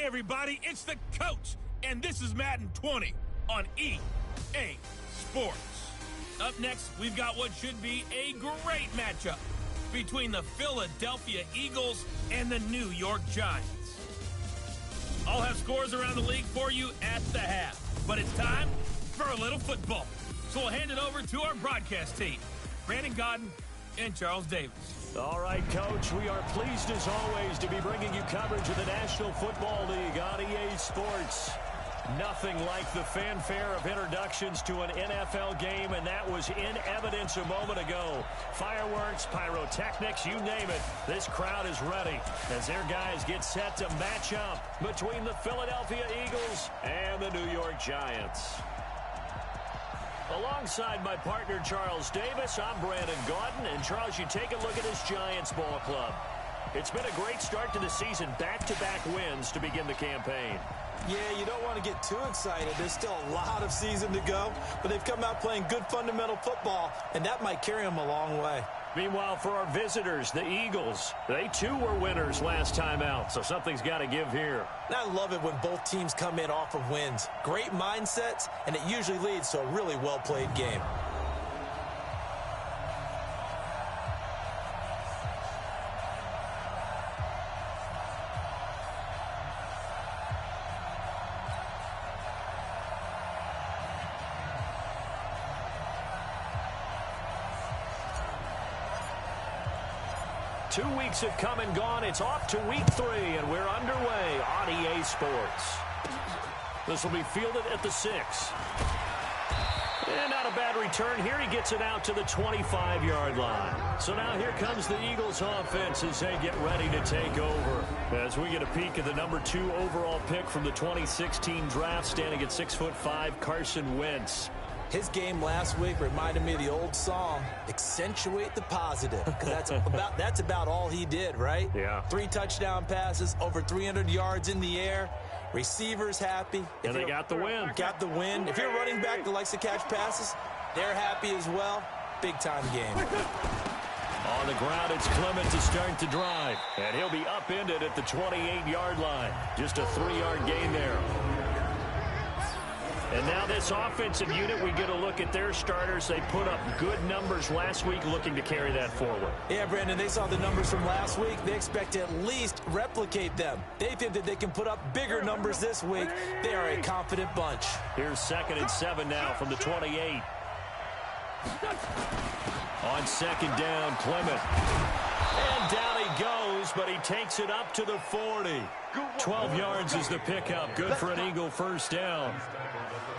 Hey everybody, it's the Coach, and this is Madden 20 on EA Sports. Up next, we've got what should be a great matchup between the Philadelphia Eagles and the New York Giants. I'll have scores around the league for you at the half, but it's time for a little football. So we'll hand it over to our broadcast team, Brandon Godden and Charles Davis. All right, Coach, we are pleased as always to be bringing you coverage of the National Football League on EA Sports. Nothing like the fanfare of introductions to an NFL game, and that was in evidence a moment ago. Fireworks, pyrotechnics, you name it. This crowd is ready as their guys get set to match up between the Philadelphia Eagles and the New York Giants. Alongside my partner, Charles Davis, I'm Brandon Godden. And, Charles, you take a look at this Giants ball club. It's been a great start to the season, back-to-back wins to begin the campaign. Yeah, you don't want to get too excited. There's still a lot of season to go, but they've come out playing good fundamental football, and that might carry them a long way. Meanwhile, for our visitors, the Eagles, they too were winners last time out, so something's got to give here. And I love it when both teams come in off of wins. Great mindsets, and it usually leads to a really well-played game. Two weeks have come and gone. It's off to week 3, and we're underway on EA Sports. This will be fielded at the 6. And not a bad return here. He gets it out to the 25-yard line. So now here comes the Eagles offense as they get ready to take over. As we get a peek at the number 2 overall pick from the 2016 draft, standing at 6'5", Carson Wentz. His game last week reminded me of the old song, accentuate the positive, because that's about all he did, right? Yeah. 3 touchdown passes, over 300 yards in the air, receivers happy. And they got the win. Got the win. If you're a running back that likes to catch passes, they're happy as well. Big-time game. On the ground, it's Clement to start the drive, and he'll be upended at the 28-yard line. Just a 3-yard gain there. And now this offensive unit, we get a look at their starters. They put up good numbers last week, looking to carry that forward. Yeah, Brandon, they saw the numbers from last week. They expect to at least replicate them. They think that they can put up bigger numbers this week. They are a confident bunch. Here's 2nd and 7 now from the 28. On 2nd down, Clement. And down he goes, but he takes it up to the 40. 12 yards is the pickup. Good for an Eagle first down.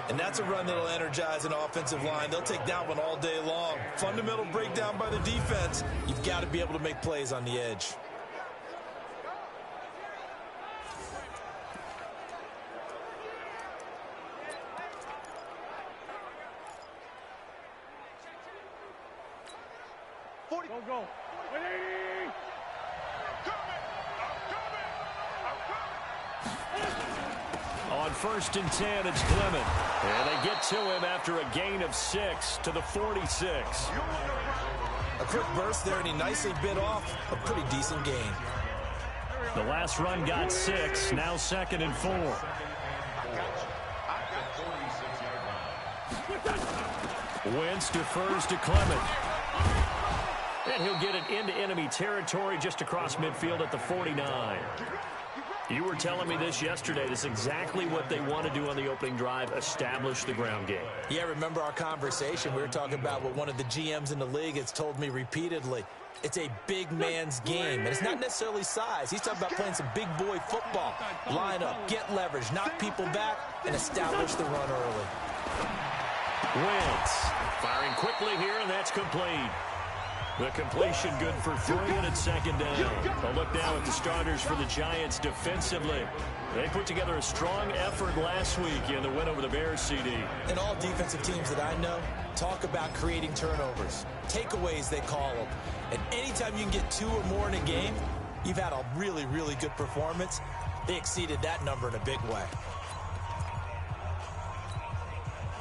And that's a run that'll energize an offensive line. They'll take that one all day long. Fundamental breakdown by the defense. You've got to be able to make plays on the edge. Go. 180. On 1st and 10, it's Clement. And they get to him after a gain of 6 to the 46. A quick burst there, and he nicely bit off a pretty decent gain. The last run got 6, now 2nd and 4. Wentz defers to Clement. And he'll get it into enemy territory just across midfield at the 49. You were telling me this yesterday. This is exactly what they want to do on the opening drive, establish the ground game. Yeah, remember our conversation? We were talking about what one of the GMs in the league has told me repeatedly. It's a big man's game, and it's not necessarily size. He's talking about playing some big boy football. Line up, get leverage, knock people back, and establish the run early. Wentz firing quickly here, and that's complete. The completion good for 3, and it's 2nd down. A look now at the starters for the Giants defensively. They put together a strong effort last week in the win over the Bears, CD. And all defensive teams that I know talk about creating turnovers. Takeaways, they call them. And anytime you can get 2 or more in a game, you've had a really, really good performance. They exceeded that number in a big way.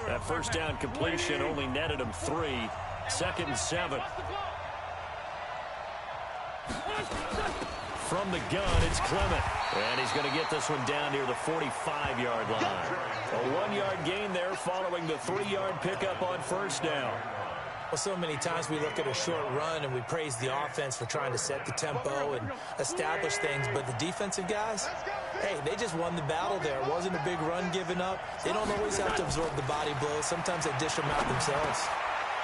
That first down completion only netted him 3. 2nd and 7. From the gun, it's Clement. And he's going to get this one down near the 45-yard line. A 1-yard gain there following the 3-yard pickup on first down. Well, so many times we look at a short run and we praise the offense for trying to set the tempo and establish things. But the defensive guys, hey, they just won the battle there. It wasn't a big run given up. They don't always have to absorb the body blows. Sometimes they dish them out themselves.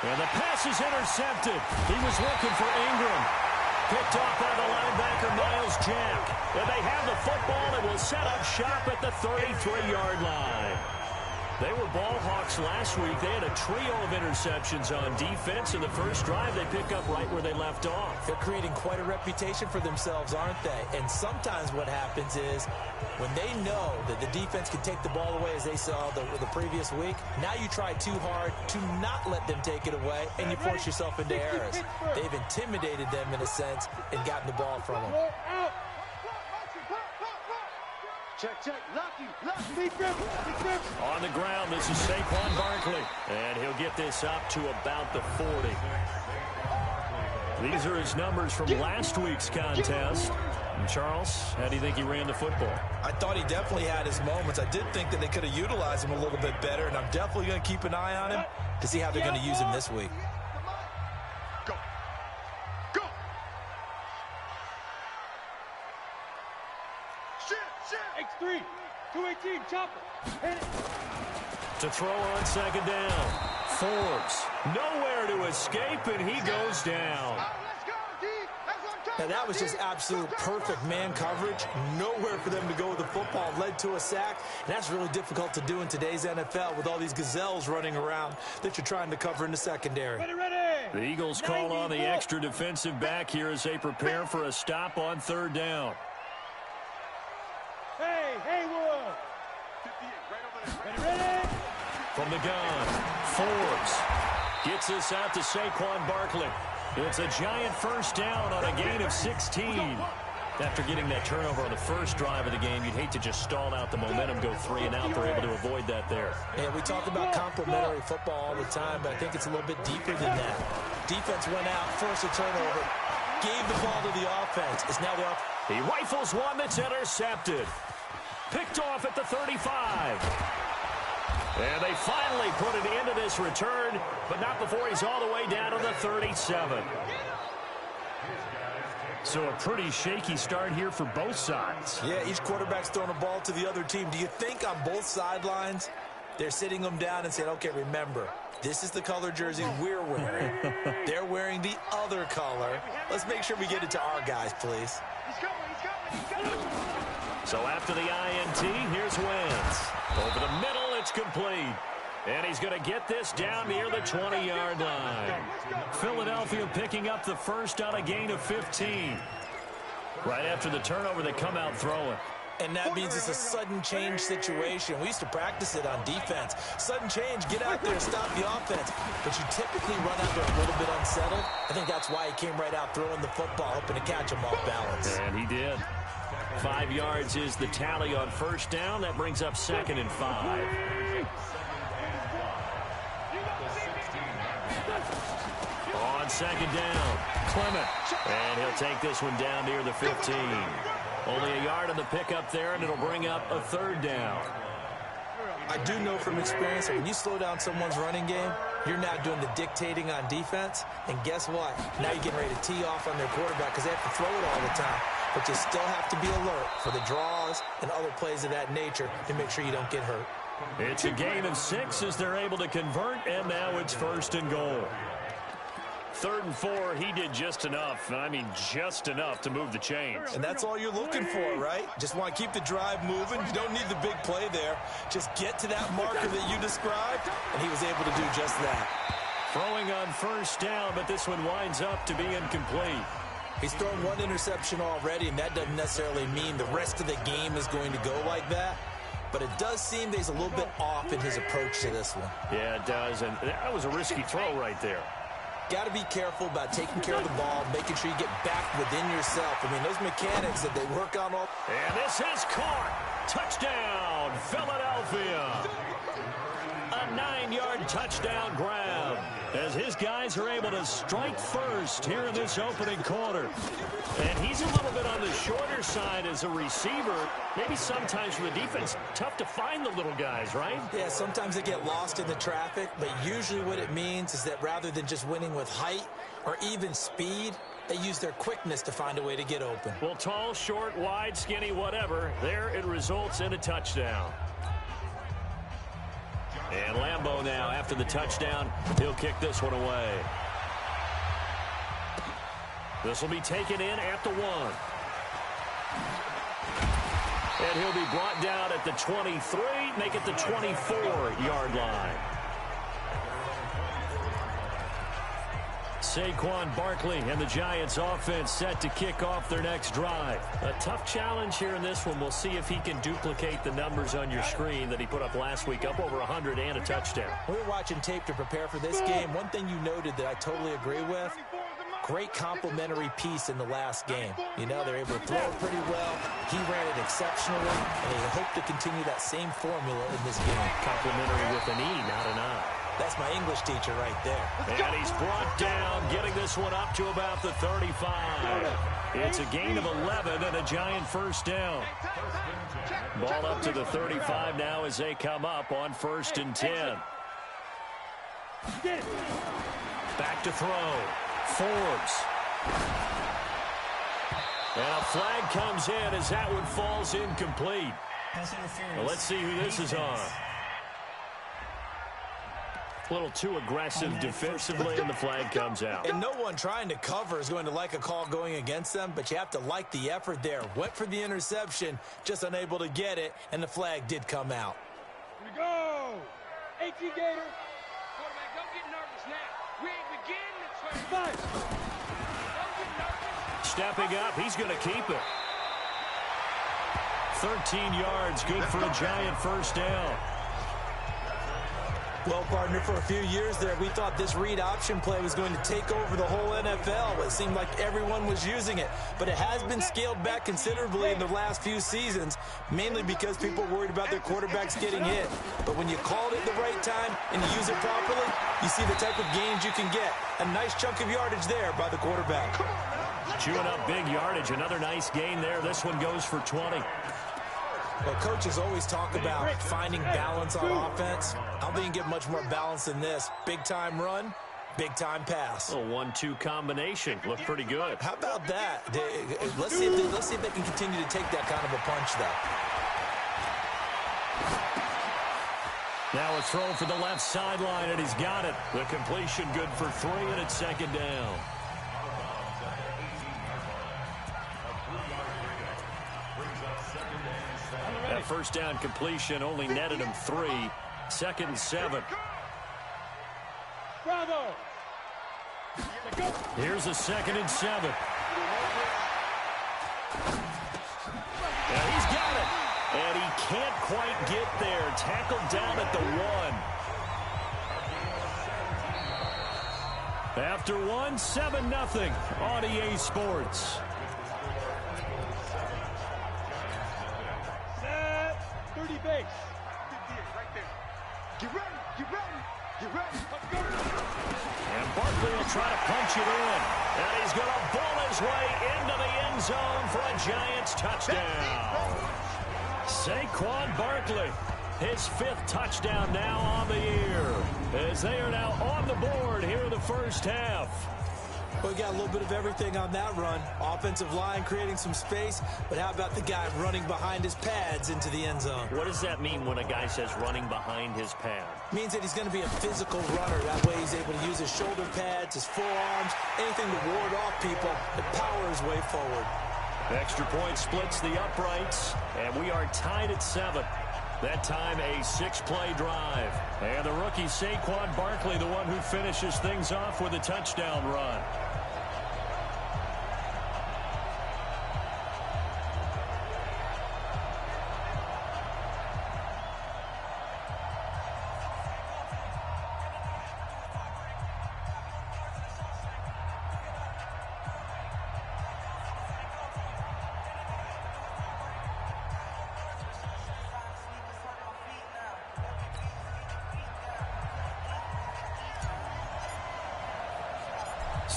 And the pass is intercepted. He was looking for Ingram. Picked off by the linebacker, Miles Jack. And they have the football and will set up shop at the 33-yard line. They were ball hawks last week. They had a trio of interceptions on defense. In the first drive, they pick up right where they left off. They're creating quite a reputation for themselves, aren't they? And sometimes what happens is when they know that the defense can take the ball away, as they saw the previous week, now you try too hard to not let them take it away, and you force yourself into errors. They've intimidated them in a sense and gotten the ball from them. Check, check, lock, On the ground, this is Saquon Barkley. And he'll get this up to about the 40. These are his numbers from last week's contest. And Charles, how do you think he ran the football? I thought he definitely had his moments. I did think that they could have utilized him a little bit better, and I'm definitely going to keep an eye on him to see how they're going to use him this week. Go. X3, 218, chopper. Hit it. To throw on second down. Forbes, nowhere to escape, and he goes down. Now, that was just absolute perfect man coverage. Nowhere for them to go with the football. Led to a sack. And that's really difficult to do in today's NFL with all these gazelles running around that you're trying to cover in the secondary. Ready. The Eagles call on the extra defensive back here as they prepare for a stop on third down. Hey, Will. Ready. From the gun, Forbes gets this out to Saquon Barkley. It's a giant first down on a gain of 16. After getting that turnover on the first drive of the game, you'd hate to just stall out the momentum, go 3 and out. They're able to avoid that there. Yeah, we talk about complementary football all the time, but I think it's a little bit deeper than that. Defense went out, forced a turnover, gave the ball to the offense. It's now the offense. He rifles one that's intercepted. Picked off at the 35. And they finally put an end to this return, but not before he's all the way down to the 37. So a pretty shaky start here for both sides. Yeah, each quarterback's throwing a ball to the other team. Do you think on both sidelines they're sitting them down and saying, okay, remember, this is the color jersey we're wearing. They're wearing the other color. Let's make sure we get it to our guys, please. He's coming. So after the INT, here's Wentz. Over the middle, it's complete. And he's going to get this down near the 20-yard line. Philadelphia picking up the first on a gain of 15. Right after the turnover, they come out throwing. And that means it's a sudden change situation. We used to practice it on defense. Sudden change, get out there, stop the offense. But you typically run out there a little bit unsettled. I think that's why he came right out throwing the football, hoping to catch him off balance. And he did. 5 yards is the tally on first down. That brings up 2nd and 5. On second down, Clement. And he'll take this one down near the 15. Only a yard on the pickup there, and it'll bring up a 3rd down. I do know from experience that when you slow down someone's running game, you're now doing the dictating on defense. And guess what? Now you're getting ready to tee off on their quarterback because they have to throw it all the time. But you still have to be alert for the draws and other plays of that nature to make sure you don't get hurt. It's a gain of 6 as they're able to convert, and now it's 1st and goal. 3rd and 4, he did just enough, and I mean just enough to move the chains. And that's all you're looking for, right? Just want to keep the drive moving. You don't need the big play there. Just get to that marker that you described, and he was able to do just that. Throwing on first down, but this one winds up to be incomplete. He's thrown 1 interception already, and that doesn't necessarily mean the rest of the game is going to go like that. But it does seem that he's a little bit off in his approach to this one. Yeah, it does, and that was a risky throw right there. Got to be careful about taking care of the ball, making sure you get back within yourself. I mean, those mechanics that they work on all... And this is caught. Touchdown, Philadelphia. A 9-yard touchdown grab. as his guys are able to strike first here in this opening quarter. And he's a little bit on the shorter side as a receiver. Maybe sometimes for the defense, tough to find the little guys, right? Yeah, sometimes they get lost in the traffic, but usually what it means is that rather than just winning with height or even speed, they use their quickness to find a way to get open. Well, tall, short, wide, skinny, whatever, there it results in a touchdown. And Lambeau now, after the touchdown, he'll kick this one away. This will be taken in at the 1. And he'll be brought down at the 23, make it the 24-yard line. Saquon Barkley and the Giants offense set to kick off their next drive. A tough challenge here in this one. We'll see if he can duplicate the numbers on your screen that he put up last week, up over 100 and a touchdown. We were watching tape to prepare for this game. One thing you noted that I totally agree with, great complimentary piece in the last game. You know, they're able to throw it pretty well. He ran it exceptionally, and they hope to continue that same formula in this game. Complimentary with an E, not an I. That's my English teacher right there. And he's brought down, getting this one up to about the 35. It's a gain of 11 and a Giant first down. Ball up to the 35 now as they come up on 1st and 10. Back to throw. Forbes. And a flag comes in as that one falls incomplete. Well, let's see who this is on. A little too aggressive defensively, and the flag comes out. And no one trying to cover is going to like a call going against them, but you have to like the effort there. Went for the interception, just unable to get it, and the flag did come out. Here we go. AT Gator. Quarterback, don't get nervous now. We ain't beginning to try. Don't get nervous. Stepping up, he's going to keep it. 13 yards, good for a Giant first down. Well, partner, for a few years there, we thought this read option play was going to take over the whole NFL. It seemed like everyone was using it, but it has been scaled back considerably in the last few seasons, mainly because people are worried about their quarterbacks getting hit. But when you call it at the right time and you use it properly, you see the type of gains you can get. A nice chunk of yardage there by the quarterback. Chewing up big yardage, another nice gain there. This one goes for 20. Well, coaches always talk about finding balance on offense. I don't think you can get much more balance than this. Big-time run, big-time pass. A 1-2 combination. Looked pretty good. How about that? Let's see if they can continue to take that kind of a punch, though. Now a throw for the left sideline, and he's got it. The completion good for 3, and it's 2nd down. That first down completion only netted him 3. 2nd and 7. Bravo. Here's a 2nd and 7. Yeah, he's got it. And he can't quite get there. Tackled down at the 1. After 1, 7-0 on EA Sports. 30 base. Right there. Get ready, get ready, get ready. Let's go. And Barkley will try to punch it in. And he's going to ball his way into the end zone for a Giants touchdown. Saquon Barkley, his 5th touchdown now on the year, as they are now on the board here in the first half. Well, we got a little bit of everything on that run. Offensive line creating some space, but how about the guy running behind his pads into the end zone? What does that mean when a guy says running behind his pad? Means that he's going to be a physical runner. That way he's able to use his shoulder pads, his forearms, anything to ward off people and power his way forward. Extra point splits the uprights, and we are tied at 7. That time a 6-play drive. And the rookie Saquon Barkley, the one who finishes things off with a touchdown run.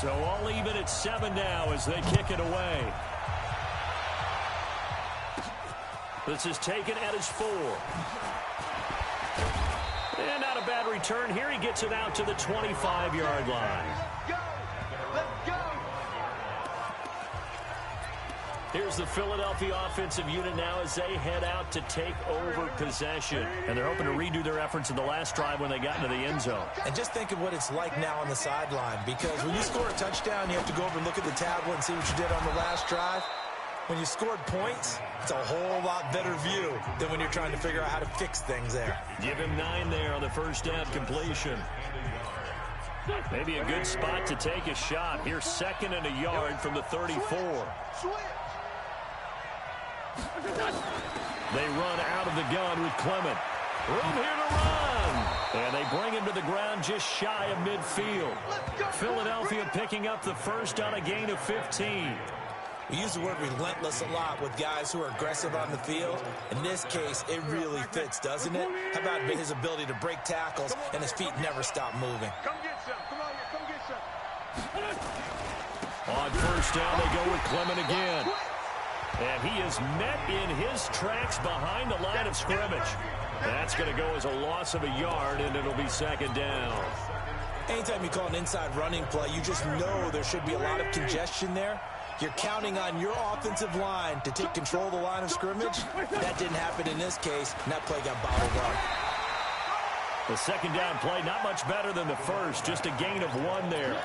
So all even at 7 now as they kick it away. This is taken at his 4. And not a bad return here. He gets it out to the 25-yard line. Let's go! Let's go! Here's the Philadelphia offensive unit now as they head out to take over possession. And they're hoping to redo their efforts in the last drive when they got into the end zone. And just think of what it's like now on the sideline, because when you score a touchdown, you have to go over and look at the tablet and see what you did on the last drive. When you scored points, it's a whole lot better view than when you're trying to figure out how to fix things there. Give him 9 there on the first down completion. Maybe a good spot to take a shot. Here's 2nd and a yard from the 34. They run out of the gun with Clement. Room here to run. And they bring him to the ground just shy of midfield. Philadelphia picking up the first on a gain of 15. We use the word relentless a lot with guys who are aggressive on the field. In this case, it really fits, doesn't it? How about his ability to break tackles and his feet never stop moving? Come get some. Come on here. Come get some. On first down, they go with Clement again. And he is met in his tracks behind the line of scrimmage. That's going to go as a loss of a yard, and it'll be 2nd down. Anytime you call an inside running play, you just know there should be a lot of congestion there. You're counting on your offensive line to take control of the line of scrimmage. That didn't happen in this case, and that play got bottled up. The 2nd down play, not much better than the first, just a gain of 1 there.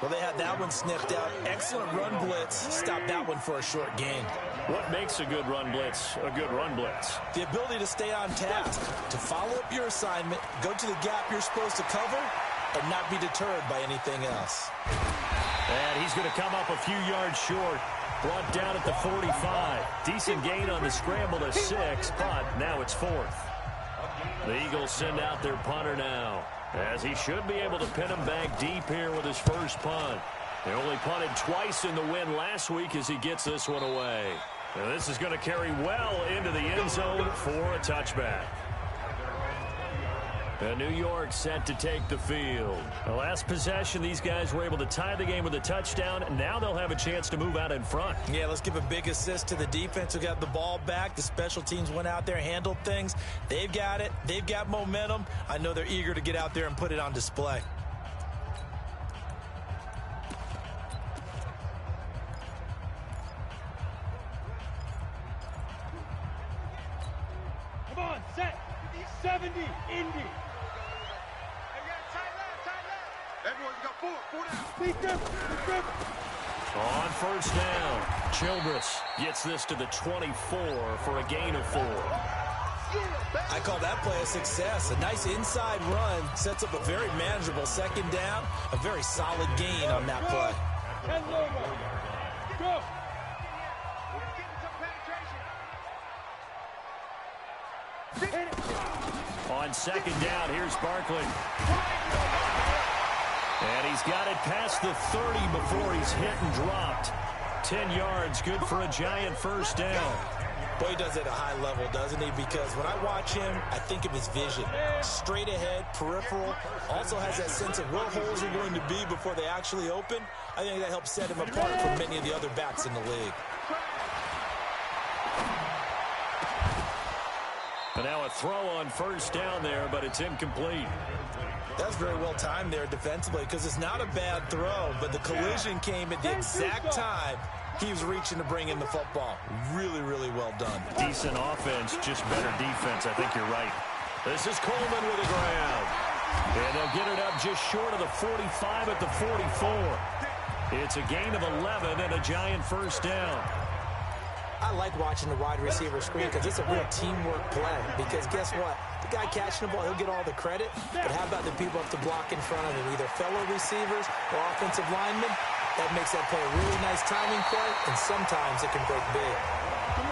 Well, they had that one sniffed out. Excellent run blitz. Stopped that one for a short gain. What makes a good run blitz a good run blitz? The ability to stay on task, to follow up your assignment, go to the gap you're supposed to cover, and not be deterred by anything else. And he's going to come up a few yards short. Brought down at the 45. Decent gain on the scramble to 6, but now it's 4th. The Eagles send out their punter now, as he should be able to pin him back deep here with his first punt. They only punted twice in the win last week as he gets this one away. Now this is going to carry well into the end zone for a touchback. And New York set to take the field. The last possession, these guys were able to tie the game with a touchdown. Now they'll have a chance to move out in front. Yeah, let's give a big assist to the defense who got the ball back. The special teams went out there, handled things. They've got it. They've got momentum. I know they're eager to get out there and put it on display. Come on, set. 70, Indy. Everyone's got 4 down. On first down, Childress gets this to the 24 for a gain of 4. I call that play a success. A nice inside run sets up a very manageable 2nd down. A very solid gain on that play. 10 logo. Go. On 2nd down, here's Barkley. And he's got it past the 30 before he's hit and dropped. 10 yards, good for a giant first down. Boy, he does it at a high level, doesn't he? Because when I watch him, I think of his vision. Straight ahead, peripheral. Also has that sense of where holes are going to be before they actually open. I think that helps set him apart from many of the other backs in the league. And now a throw on first down there, but it's incomplete. That's very well timed there defensively because it's not a bad throw, but the collision came at the exact time he was reaching to bring in the football. Really, really well done. Decent offense, just better defense. I think you're right. This is Coleman with the ground. And they'll get it up just short of the 45 at the 44. It's a gain of 11 and a giant first down. I like watching the wide receiver screen because it's a real teamwork play. Because guess what? The guy catching the ball, he'll get all the credit. But how about the people up to block in front of him? Either fellow receivers or offensive linemen. That makes that play a really nice timing play, and sometimes it can break big.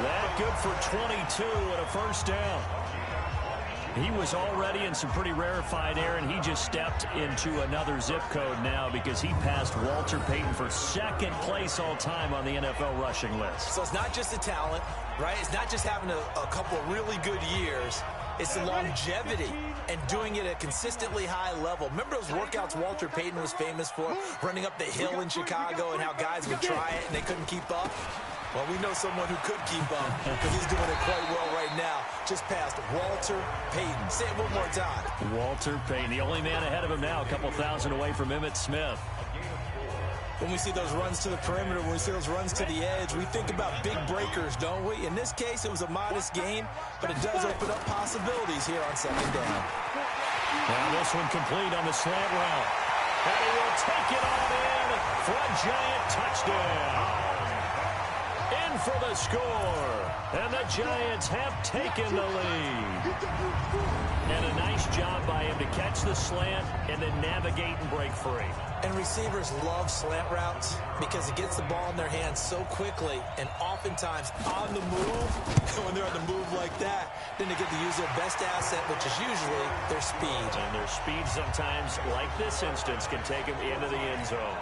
That good for 22 and a first down. He was already in some pretty rarefied air, and he just stepped into another zip code now because he passed Walter Payton for 2nd place all time on the NFL rushing list. So it's not just the talent, right? It's not just having a couple of really good years. It's the longevity and doing it at a consistently high level. Remember those workouts Walter Payton was famous for, running up the hill in Chicago and how guys would try it and they couldn't keep up? Well, we know someone who could keep up because he's doing it quite well right now, just past Walter Payton. Say it one more time. Walter Payton, the only man ahead of him now, a couple thousand away from Emmitt Smith. When we see those runs to the perimeter, when we see those runs to the edge, we think about big breakers, don't we? In this case, it was a modest gain, but it does open up possibilities here on second down. Now this one complete on the slant route. And he will take it on in for a giant touchdown. In for the score. And the Giants have taken the lead. And a nice job by him to catch the slant and then navigate and break free. And receivers love slant routes because it gets the ball in their hands so quickly and oftentimes on the move. When they're on the move like that, then they get to use their best asset, which is usually their speed. And their speed sometimes, like this instance, can take them into the end zone.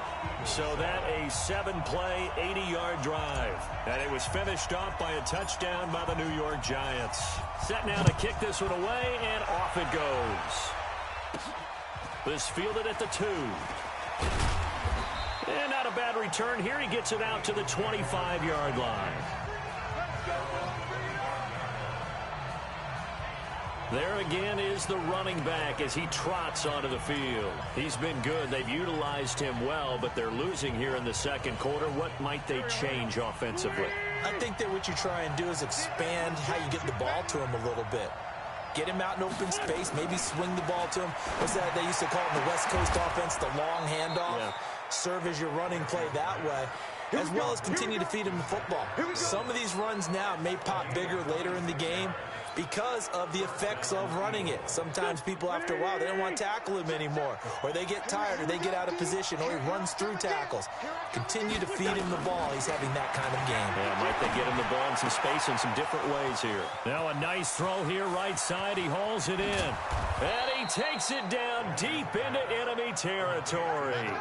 So that a 7-play, 80-yard drive. And it was finished off by a touchdown by the New York Giants. Set now to kick this one away, and off it goes. This fielded at the 2. And not a bad return here. He gets it out to the 25-yard line. There again is the running back as he trots onto the field. He's been good. They've utilized him well, but they're losing here in the second quarter. What might they change offensively? I think that what you try and do is expand how you get the ball to him a little bit. Get him out in open space, maybe swing the ball to him. What's that they used to call it in the West Coast offense, the long handoff? Yeah. Serve as your running play that way, as well as continue to feed him the football. Some of these runs now may pop bigger later in the game because of the effects of running it. Sometimes people, after a while, they don't want to tackle him anymore, or they get tired, or they get out of position, or he runs through tackles. Continue to feed him the ball. He's having that kind of game. Yeah, might they get him the ball in some space in some different ways here. Now a nice throw here, right side. He hauls it in, and he takes it down deep into enemy territory.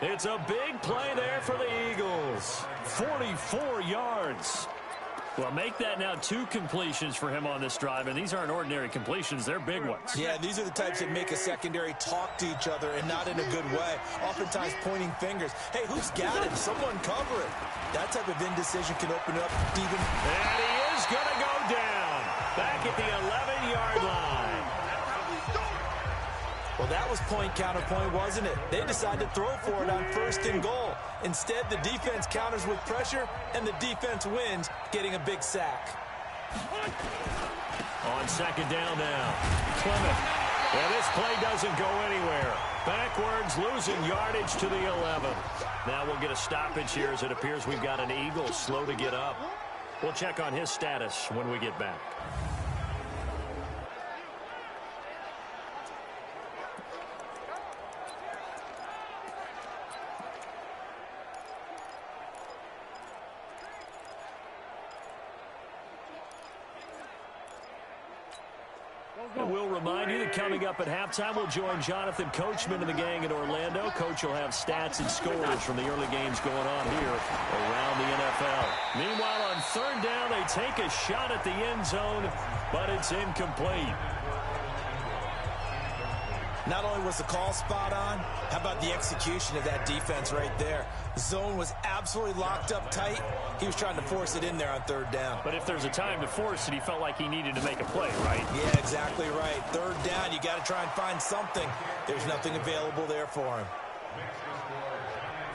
It's a big play there for the Eagles. 44 yards. Well, make that now 2 completions for him on this drive, and these aren't ordinary completions. They're big ones. Yeah, these are the types that make a secondary talk to each other and not in a good way, oftentimes pointing fingers. Hey, who's got him? Someone cover it. That type of indecision can open up even. And he is going to go down back at the 11-yard line. Well, that was point counterpoint, wasn't it? They decided to throw for it on 1st and goal. Instead, the defense counters with pressure, and the defense wins, getting a big sack. On second down now, Clement. And this play doesn't go anywhere. Backwards, losing yardage to the 11. Now we'll get a stoppage here as it appears we've got an Eagle slow to get up. We'll check on his status when we get back. We'll remind you that coming up at halftime, we'll join Jonathan Coachman and the gang in Orlando. Coach will have stats and scores from the early games going on here around the NFL. Meanwhile, on third down, they take a shot at the end zone, but it's incomplete. Not only was the call spot on, how about the execution of that defense right there? The zone was absolutely locked up tight. He was trying to force it in there on third down. But if there's a time to force it, he felt like he needed to make a play, right? Yeah, exactly right. Third down, you got to try and find something. There's nothing available there for him.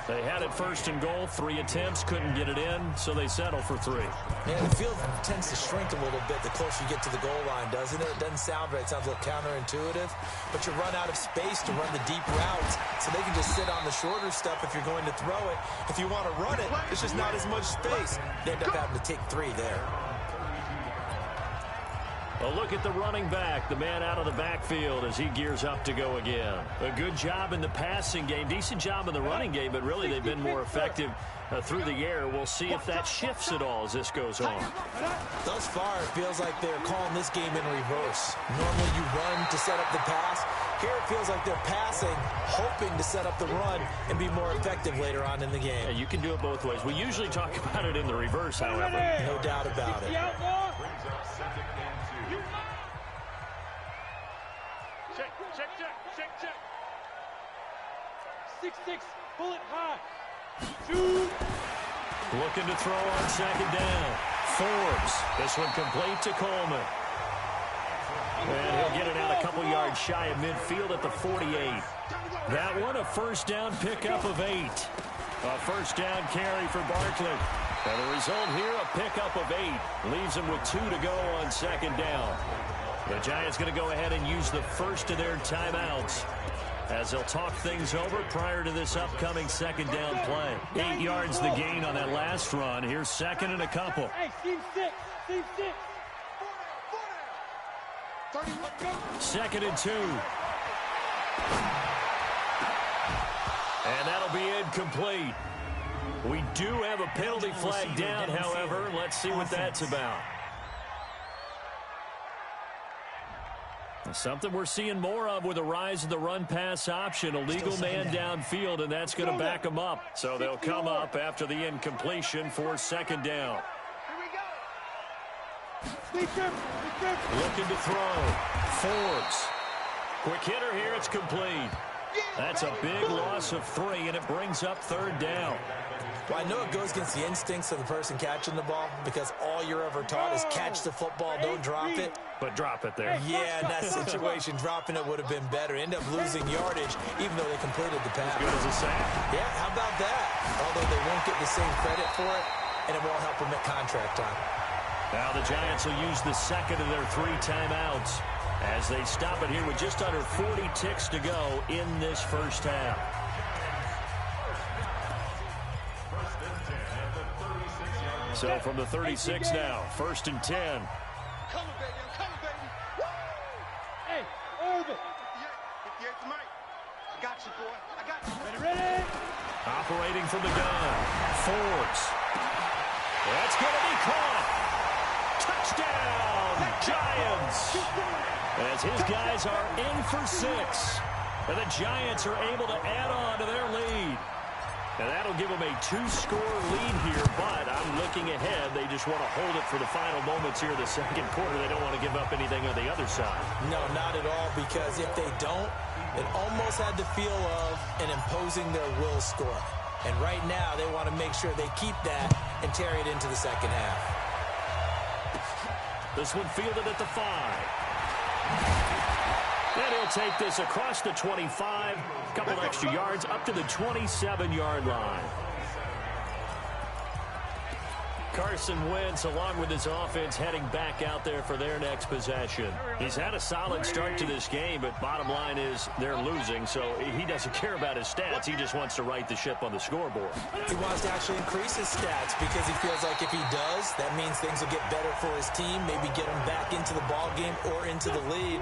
They had it 1st and goal, 3 attempts, couldn't get it in, so they settle for 3. Yeah, the field tends to shrink a little bit the closer you get to the goal line, doesn't it? It doesn't sound right. It sounds a little counterintuitive. But you run out of space to run the deep routes, so they can just sit on the shorter stuff if you're going to throw it. If you want to run it, it's just not as much space. They end up having to take 3 there. A look at the running back, the man out of the backfield as he gears up to go again. A good job in the passing game, decent job in the running game, but really they've been more effective through the air. We'll see if that shifts at all as this goes on. Thus far, it feels like they're calling this game in reverse. Normally you run to set up the pass. Here it feels like they're passing, hoping to set up the run and be more effective later on in the game. Yeah, you can do it both ways. We usually talk about it in the reverse, however. No doubt about it. Check. 6-6, bullet high. Shoot. Looking to throw on second down. Forbes. This one complete to Coleman. And he'll get it out a couple yards shy of midfield at the 48. That one a first down pickup of 8. A first down carry for Barkley. And the result here, a pickup of 8. Leaves them with 2 to go on second down. The Giants going to go ahead and use the first of their timeouts as they'll talk things over prior to this upcoming second down play. 8 yards the gain on that last run. Here's second and a couple. Hey, team 6. Second and 2. And that'll be incomplete. We do have a penalty flag down, however. Let's see what that's about. Something we're seeing more of with the rise of the run-pass option. A legal man downfield, and that's going to back them up. So they'll come up after the incompletion for second down. Looking to throw. Forbes. Quick hitter here. It's complete. That's a big loss of 3, and it brings up third down. Well, I know it goes against the instincts of the person catching the ball because all you're ever taught is catch the football, don't drop it. But drop it there. Yeah, in that situation, dropping it would have been better. End up losing yardage, even though they completed the pass. As good as a sack. Yeah, how about that? Although they won't get the same credit for it, and it won't help them at contract time. Now the Giants will use the second of their 3 timeouts as they stop it here with just under 40 ticks to go in this first half. So from the 36 now, first and 10. I'm coming, baby. Woo! Hey, Irvin. Yeah, it's Mike. I got you, boy. I got you. Ready? Operating from the gun. Forbes. That's going to be caught. Touchdown, Giants. As his guys are in for 6. And the Giants are able to add on to their lead. And that'll give them a 2-score lead here, but I'm looking ahead. They just want to hold it for the final moments here in the second quarter. They don't want to give up anything on the other side. No, not at all, because if they don't, it almost had the feel of an imposing their will score. And right now, they want to make sure they keep that and carry it into the second half. This one fielded at the 5. And he'll take this across the 25, a couple extra yards up to the 27-yard line. Carson Wentz, along with his offense, heading back out there for their next possession. He's had a solid start to this game, but bottom line is they're losing, so he doesn't care about his stats. He just wants to right the ship on the scoreboard. He wants to actually increase his stats because he feels like if he does, that means things will get better for his team, maybe get him back into the ball game or into the lead.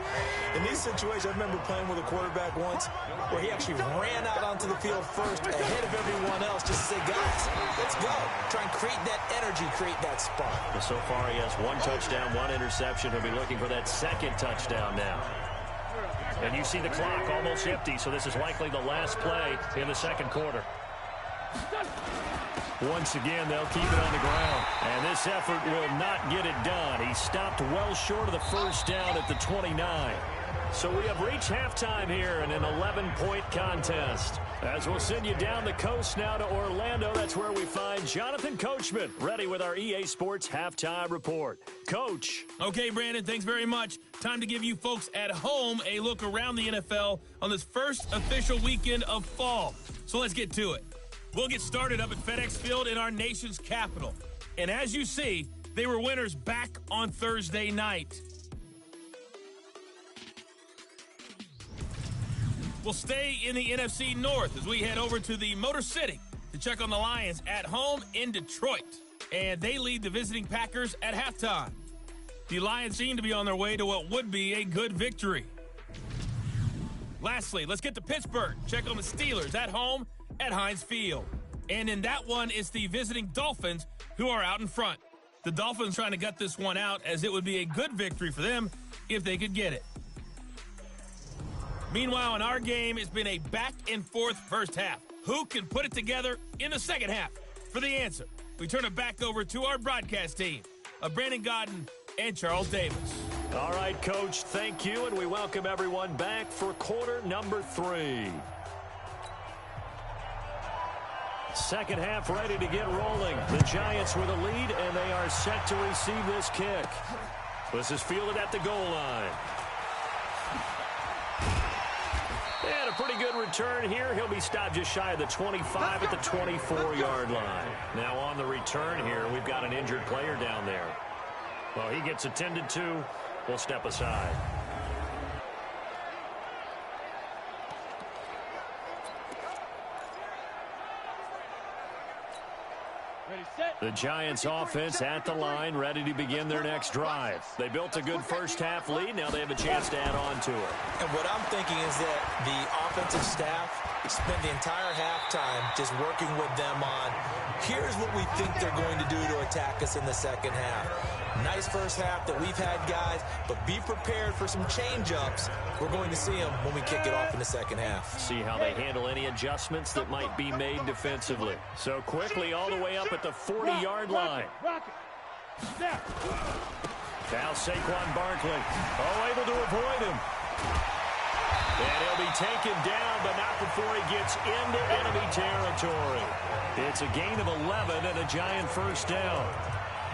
In these situations, I remember playing with a quarterback once where he actually ran out onto the field first ahead of everyone else just to say, guys, let's go. Try and create that energy, create that spark. Well, so far he has 1 touchdown, 1 interception. He'll be looking for that second touchdown now. And you see the clock almost empty, so this is likely the last play in the second quarter. Once again, they'll keep it on the ground. And this effort will not get it done. He stopped well short of the first down at the 29. So we have reached halftime here in an 11-point contest. As we'll send you down the coast now to Orlando, that's where we find Jonathan Coachman, ready with our EA Sports Halftime Report. Coach. Okay, Brandon, thanks very much. Time to give you folks at home a look around the NFL on this first official weekend of fall. So let's get to it. We'll get started up at FedEx Field in our nation's capital. And as you see, they were winners back on Thursday night. We'll stay in the NFC North as we head over to the Motor City to check on the Lions at home in Detroit. And they lead the visiting Packers at halftime. The Lions seem to be on their way to what would be a good victory. Lastly, let's get to Pittsburgh. Check on the Steelers at home at Heinz Field. And in that one, it's the visiting Dolphins who are out in front. The Dolphins trying to gut this one out as it would be a good victory for them if they could get it. Meanwhile, in our game, it's been a back-and-forth first half. Who can put it together in the second half? For the answer, we turn it back over to our broadcast team of Brandon Godden and Charles Davis. All right, Coach, thank you, and we welcome everyone back for quarter number 3. Second half ready to get rolling. The Giants with a lead, and they are set to receive this kick. This is fielded at the goal line. And a pretty good return here. He'll be stopped just shy of the 25 at the 24-yard line. Now on the return here, we've got an injured player down there. Well, he gets attended to. We'll step aside. The Giants offense at the line, ready to begin their next drive. They built a good first half lead. Now they have a chance to add on to it. And what I'm thinking is that the offensive staff spent the entire halftime just working with them on, here's what we think they're going to do to attack us in the second half. Nice first half that we've had, guys, but be prepared for some change-ups. We're going to see them when we kick it off in the second half. See how they handle any adjustments that might be made defensively. So quickly all the way up at the 40-yard line. Now Saquon Barkley. Oh, able to avoid him. And he'll be taken down, but not before he gets into enemy territory. It's a gain of 11 and a Giant first down.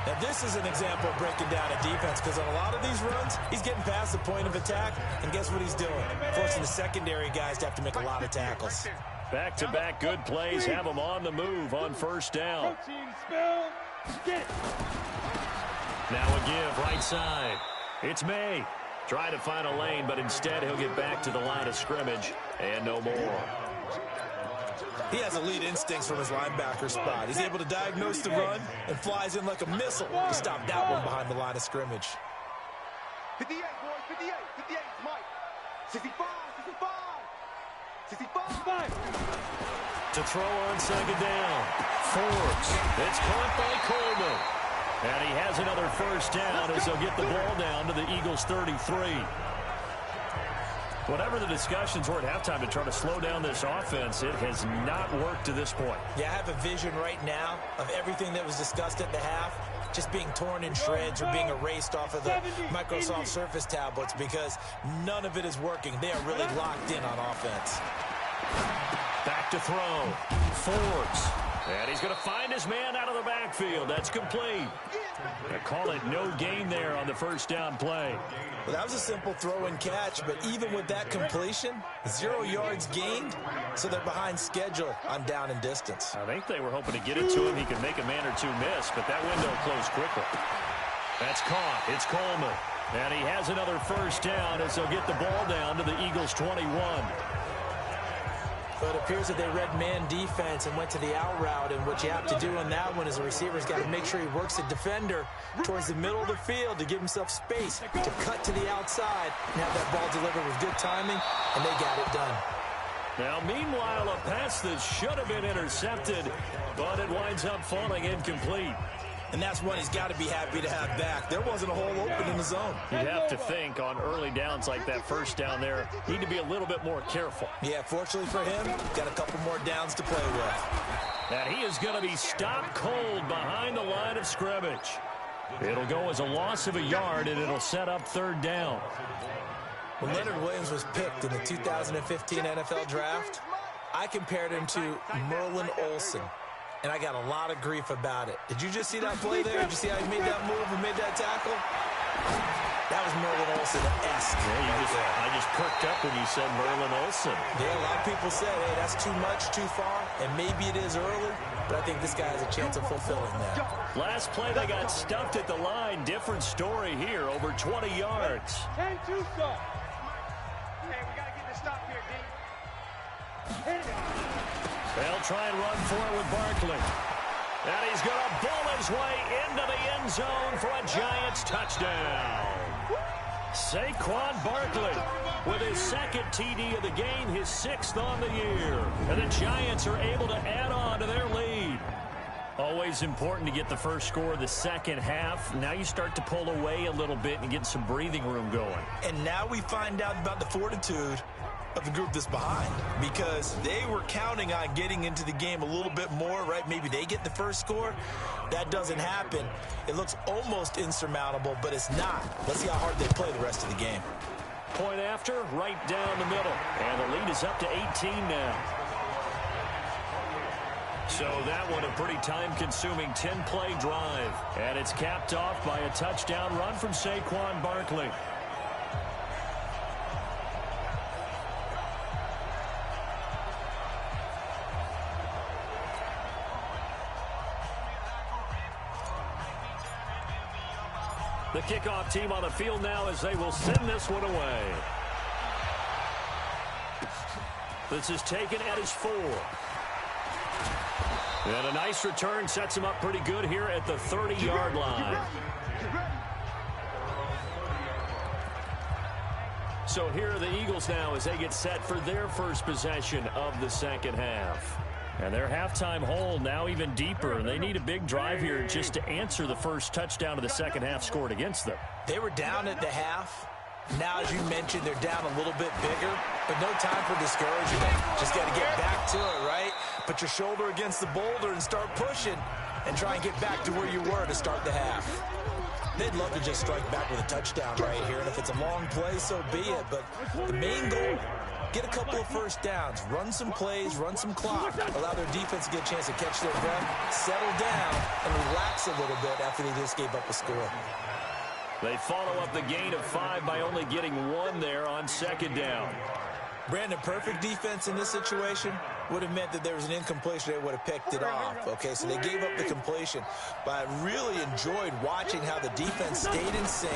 Now, this is an example of breaking down a defense, because on a lot of these runs, he's getting past the point of attack, and guess what he's doing? Forcing the secondary guys to have to make a lot of tackles. Back-to-back good plays have him on the move on first down. Now a give right side. It's May. Trying to find a lane, but instead he'll get back to the line of scrimmage and no more. He has elite instincts from his linebacker spot. He's able to diagnose the run and flies in like a missile to stop that one behind the line of scrimmage. 58, boys, 58, 58, Mike. 65, 65, 65. To throw on second down. Forbes. It's caught by Coleman. And he has another first down as they'll get the ball down to the Eagles' 33. Whatever the discussions were at halftime to try to slow down this offense, it has not worked to this point. Yeah, I have a vision right now of everything that was discussed at the half just being torn in shreds or being erased off of the Microsoft Surface tablets, because none of it is working. They are really locked in on offense. Back to throw. Forbes. And he's going to find his man out of the backfield. That's complete. They call it no gain there on the first down play. Well, that was a simple throw and catch, but even with that completion, 0 yards gained, so they're behind schedule on down and distance. I think they were hoping to get it to him. He could make a man or two miss, but that window closed quickly. That's caught. It's Coleman. And he has another first down as they'll get the ball down to the Eagles' 21. But it appears that they read man defense and went to the out route, and what you have to do on that one is the receiver's got to make sure he works the defender towards the middle of the field to give himself space to cut to the outside and have that ball delivered with good timing, and they got it done. Now, meanwhile, a pass that should have been intercepted, but it winds up falling incomplete. And that's one he's got to be happy to have back. There wasn't a hole open in the zone. You'd have to think on early downs like that first down there, need to be a little bit more careful. Yeah, fortunately for him, got a couple more downs to play with. And he is going to be stopped cold behind the line of scrimmage. It'll go as a loss of a yard, and it'll set up third down. When Leonard Williams was picked in the 2015 NFL Draft, I compared him to Merlin Olsen. And I got a lot of grief about it. Did you just see that play there? Did you see how he made that move and made that tackle? That was Merlin Olsen-esque. Yeah, I just perked up when you said Merlin Olsen. Yeah, a lot of people said, hey, that's too much, too far, and maybe it is early, but I think this guy has a chance of fulfilling that. Last play, they got stuffed at the line. Different story here, over 20 yards. 10-2 stop. Hey, we got to get this stop here, D. Hit it. They'll try and run for it with Barkley. And he's going to bull his way into the end zone for a Giants touchdown. Saquon Barkley with his second TD of the game, his 6th on the year. And the Giants are able to add on to their lead. Always important to get the first score of the second half. Now you start to pull away a little bit and get some breathing room going. And now we find out about the fortitude of the group that's behind, because they were counting on getting into the game a little bit more, right? Maybe they get the first score. That doesn't happen. It looks almost insurmountable, but it's not. Let's see how hard they play the rest of the game. Point after, right down the middle. And the lead is up to 18 now. So that one a pretty time-consuming 10-play drive. And it's capped off by a touchdown run from Saquon Barkley. The kickoff team on the field now as they will send this one away. This is taken at his 4. And a nice return sets him up pretty good here at the 30-yard line. So here are the Eagles now as they get set for their first possession of the second half. And their halftime hole now even deeper, and they need a big drive here just to answer the first touchdown of the second half scored against them. They were down at the half. Now, as you mentioned, they're down a little bit bigger, but no time for discouragement. Just got to get back to it, right? Put your shoulder against the boulder and start pushing and try and get back to where you were to start the half. They'd love to just strike back with a touchdown right here, and if it's a long play, so be it. But the main goal, get a couple of first downs, run some plays, run some clock, allow their defense to get a chance to catch their breath, settle down, and relax a little bit after they just gave up a score. They follow up the gain of 5 by only getting 1 there on second down. Brandon, perfect defense in this situation would have meant that there was an incompletion. They would have picked it off. Okay, so they gave up the completion. But I really enjoyed watching how the defense stayed in sync,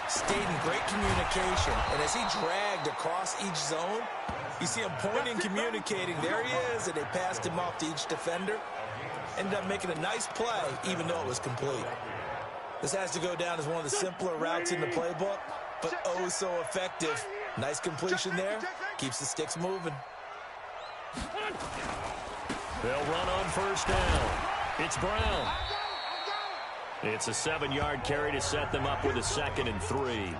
stayed in great communication. And as he dragged across each zone, you see him pointing, communicating. There he is, and they passed him off to each defender. Ended up making a nice play, even though it was complete. This has to go down as one of the simpler routes in the playbook, but oh so effective. Nice completion there. Keeps the sticks moving. They'll run on first down. It's Brown. It's a 7-yard carry to set them up with a 2nd and 3.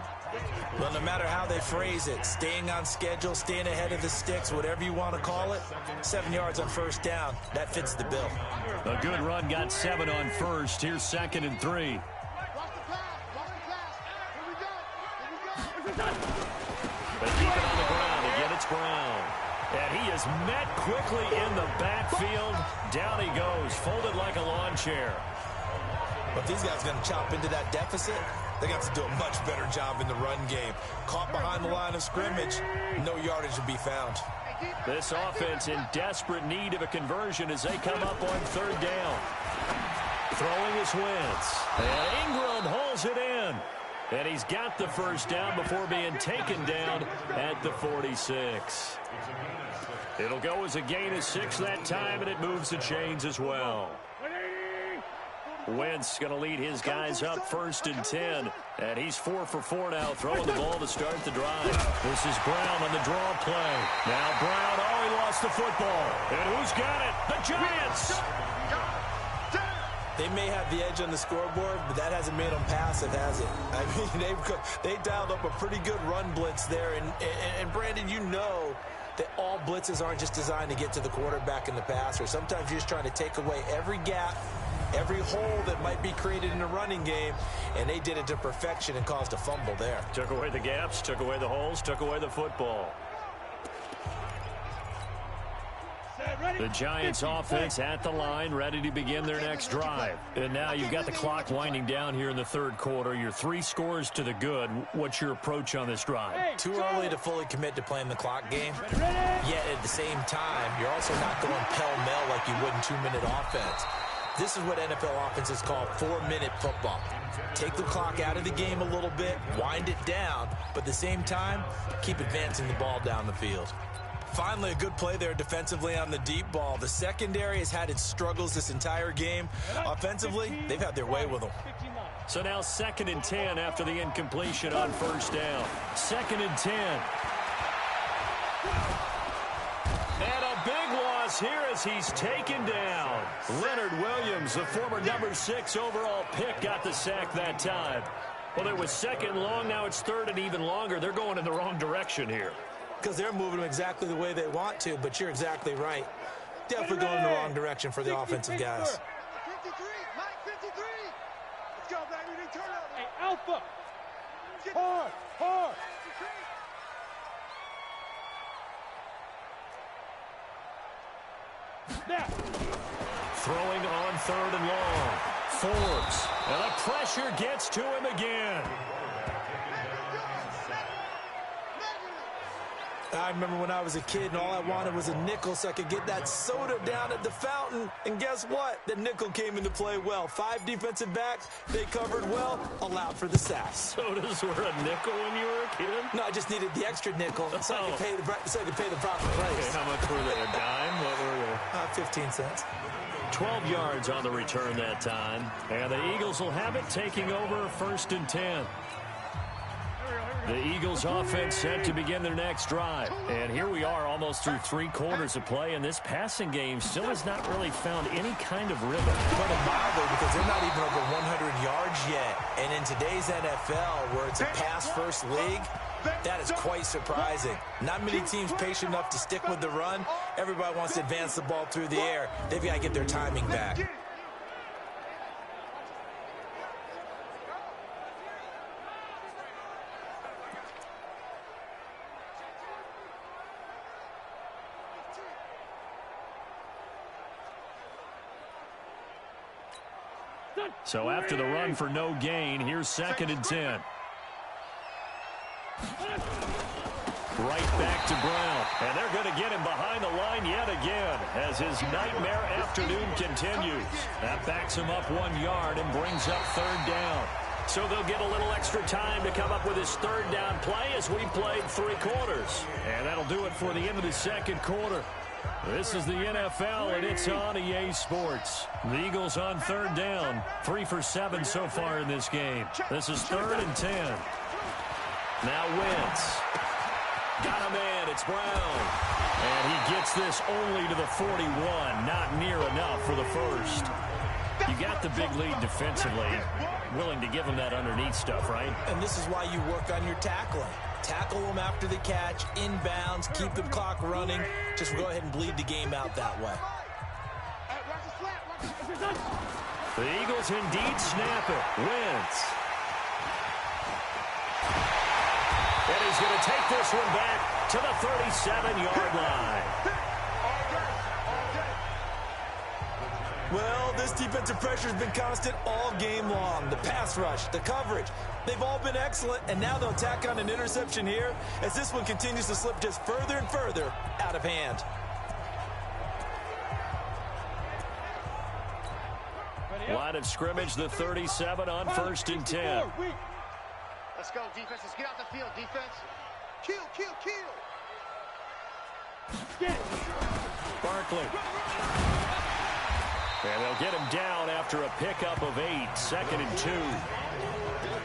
Well, no matter how they phrase it, staying on schedule, staying ahead of the sticks, whatever you want to call it, 7 yards on first down, that fits the bill. A good run got 7 on first. Here's 2nd and 3. They keep it on the ground. Again, it's Brown. And he is met quickly in the backfield. Down he goes, folded like a lawn chair. But these guys are going to chop into that deficit. They got to do a much better job in the run game. Caught behind the line of scrimmage, no yardage to be found. This offense in desperate need of a conversion as they come up on third down. Throwing is Wentz. And Ingram holds it in. And he's got the first down before being taken down at the 46. It'll go as a gain of 6 that time, and it moves the chains as well. Wentz going to lead his guys up 1st and 10. And he's 4 for 4 now, throwing the ball to start the drive. This is Brown on the draw play. Now Brown, oh, he lost the football. And who's got it? The Giants! They may have the edge on the scoreboard, but that hasn't made them passive, has it? I mean, they dialed up a pretty good run blitz there. And Brandon, you know that all blitzes aren't just designed to get to the quarterback and the passer. Sometimes you're just trying to take away every gap, every hole that might be created in the running game, and they did it to perfection and caused a fumble there. Took away the gaps, took away the holes, took away the football. The Giants offense at the line, ready to begin their next drive. And now you've got the clock winding down here in the third quarter. You're 3 scores to the good. What's your approach on this drive? Too early to fully commit to playing the clock game. Yet at the same time, you're also not going pell-mell like you would in 2-minute offense. This is what NFL offenses call 4-minute football. Take the clock out of the game a little bit, wind it down, but at the same time, keep advancing the ball down the field. Finally, a good play there defensively on the deep ball. The secondary has had its struggles this entire game. Offensively, they've had their way with them. So now 2nd and 10 after the incompletion on first down. 2nd and 10. And a big loss here as he's taken down. Leonard Williams, the former number 6 overall pick, got the sack that time. Well, it was 2nd long. Now it's 3rd and even longer. They're going in the wrong direction here. because they're moving them exactly the way they want to, but you're exactly right. Definitely going in the wrong direction for the offensive guys. 53, Mike 53. Let's go, baby. They turn over. Hey, Alpha. Hard, hard. Now. Throwing on 3rd and long. Forbes. And the pressure gets to him again. I remember when I was a kid and all I wanted was a nickel so I could get that soda down at the fountain. And guess what? The nickel came into play well. 5 defensive backs, they covered well, allowed for the sacks. Sodas were a nickel when you were a kid? No, I just needed the extra nickel so I could pay the proper price. Okay, how much were they? A dime? What were they? 15 cents. 12 yards on the return that time. And the Eagles will have it, taking over 1st and 10. The Eagles offense set to begin their next drive. And here we are almost through 3 quarters of play, and this passing game still has not really found any kind of rhythm. But mildly, because they're not even over 100 yards yet. And in today's NFL, where it's a pass-first league, that is quite surprising. Not many teams patient enough to stick with the run. Everybody wants to advance the ball through the air. They've got to get their timing back. So after the run for no gain, here's 2nd and 10. Right back to Brown. And they're going to get him behind the line yet again as his nightmare afternoon continues. That backs him up 1 yard and brings up 3rd down. So they'll get a little extra time to come up with his 3rd down play as we played 3 quarters. And that'll do it for the end of the 2nd quarter. This is the NFL, and it's on EA Sports. The Eagles on 3rd down. 3 for 7 so far in this game. This is 3rd and 10. Now Wentz. Got a man. It's Brown. And he gets this only to the 41. Not near enough for the first. You got the big lead defensively. Willing to give him that underneath stuff, right? And this is why you work on your tackling. Tackle them after the catch, inbounds, keep the clock running. Just go ahead and bleed the game out that way. The Eagles indeed snap it. Wentz. And he's going to take this one back to the 37-yard line. Well, this defensive pressure has been constant all game long. The pass rush, the coverage, they've all been excellent, and now they'll tack on an interception here as this one continues to slip just further and further out of hand. Line of scrimmage, the 37 on 1st and 10. Let's go, defense. Let's get out the field, defense. Kill, kill, kill. Barkley. And they'll get him down after a pickup of 8, 2nd and 2.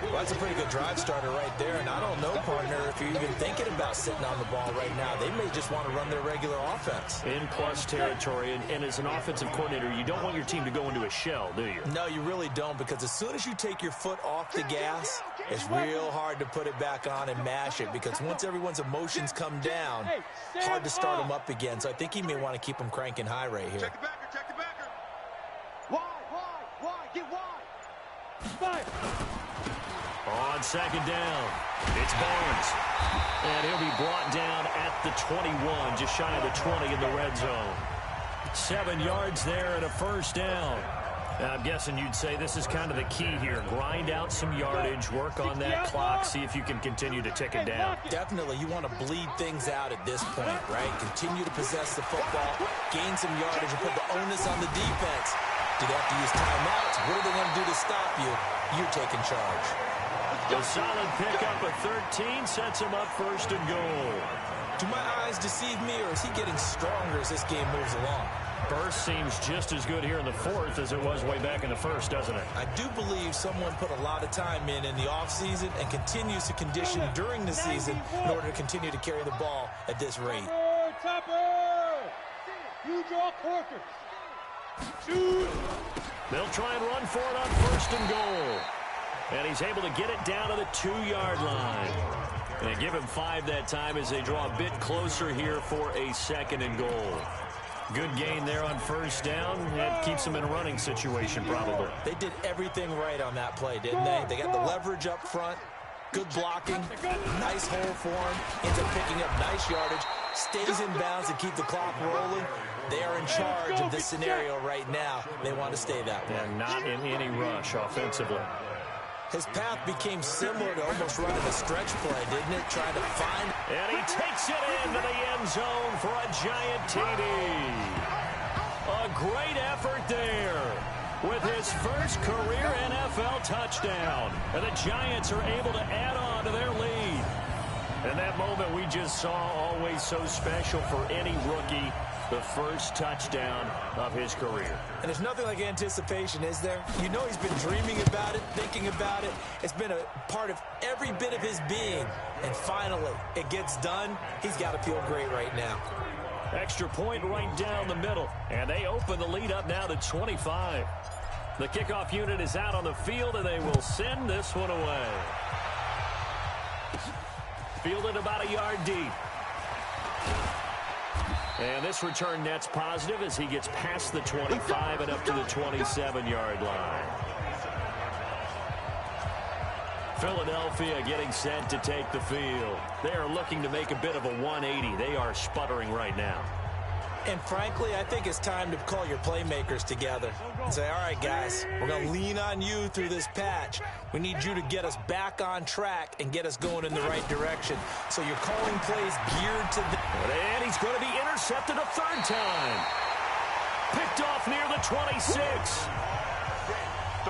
Well, that's a pretty good drive starter right there, and I don't know, partner, if you're even thinking about sitting on the ball right now. They may just want to run their regular offense. In plus territory, and as an offensive coordinator, you don't want your team to go into a shell, do you? No, you really don't, because as soon as you take your foot off the gas, it's real hard to put it back on and mash it, because once everyone's emotions come down, hard to start them up again. So I think he may want to keep them cranking high right here. Check the backer, check the backer. Wide, get wide. Fire. On 2nd down, it's Barnes. And he'll be brought down at the 21, just shy of the 20 in the red zone. 7 yards there and a 1st down. Now, I'm guessing you'd say this is kind of the key here. Grind out some yardage, work on that clock, see if you can continue to tick it down. Definitely, you want to bleed things out at this point, right? Continue to possess the football, gain some yardage, and put the onus on the defense. Do they have to use timeouts? What are they going to do to stop you? You're taking charge. A solid pickup of 13 sets him up 1st and goal. Do my eyes deceive me, or is he getting stronger as this game moves along? Burst seems just as good here in the 4th as it was way back in the 1st, doesn't it? I do believe someone put a lot of time in the offseason and continues to condition during the season in order to continue to carry the ball at this rate. Topper! You draw quarters. Shoot! They'll try and run for it on 1st and goal. And he's able to get it down to the 2-yard line. And give him 5 that time as they draw a bit closer here for a 2nd and goal. Good gain there on first down. That keeps them in a running situation probably. They did everything right on that play, didn't they? They got the leverage up front, good blocking, nice hole for him, ends up picking up nice yardage, stays in bounds to keep the clock rolling. They are in charge of this scenario right now. They want to stay that way. And not in any rush offensively. His path became similar to almost running a stretch play, didn't it? Trying to find... And he takes it into the end zone for a giant TD. A great effort there with his first career NFL touchdown. And the Giants are able to add on to their lead. And that moment we just saw, always so special for any rookie. The first touchdown of his career. And there's nothing like anticipation, is there? You know he's been dreaming about it, thinking about it. It's been a part of every bit of his being. And finally, it gets done. He's got to feel great right now. Extra point right down the middle. And they open the lead up now to 25. The kickoff unit is out on the field, and they will send this one away. Fielded about a yard deep. And this return net's positive as he gets past the 25 and up to the 27-yard line. Philadelphia getting set to take the field. They are looking to make a bit of a 180. They are sputtering right now. And frankly, I think it's time to call your playmakers together and say, all right, guys, we're going to lean on you through this patch. We need you to get us back on track and get us going in the right direction. So you're calling plays geared to the... And he's going to be intercepted a 3rd time. Picked off near the 26.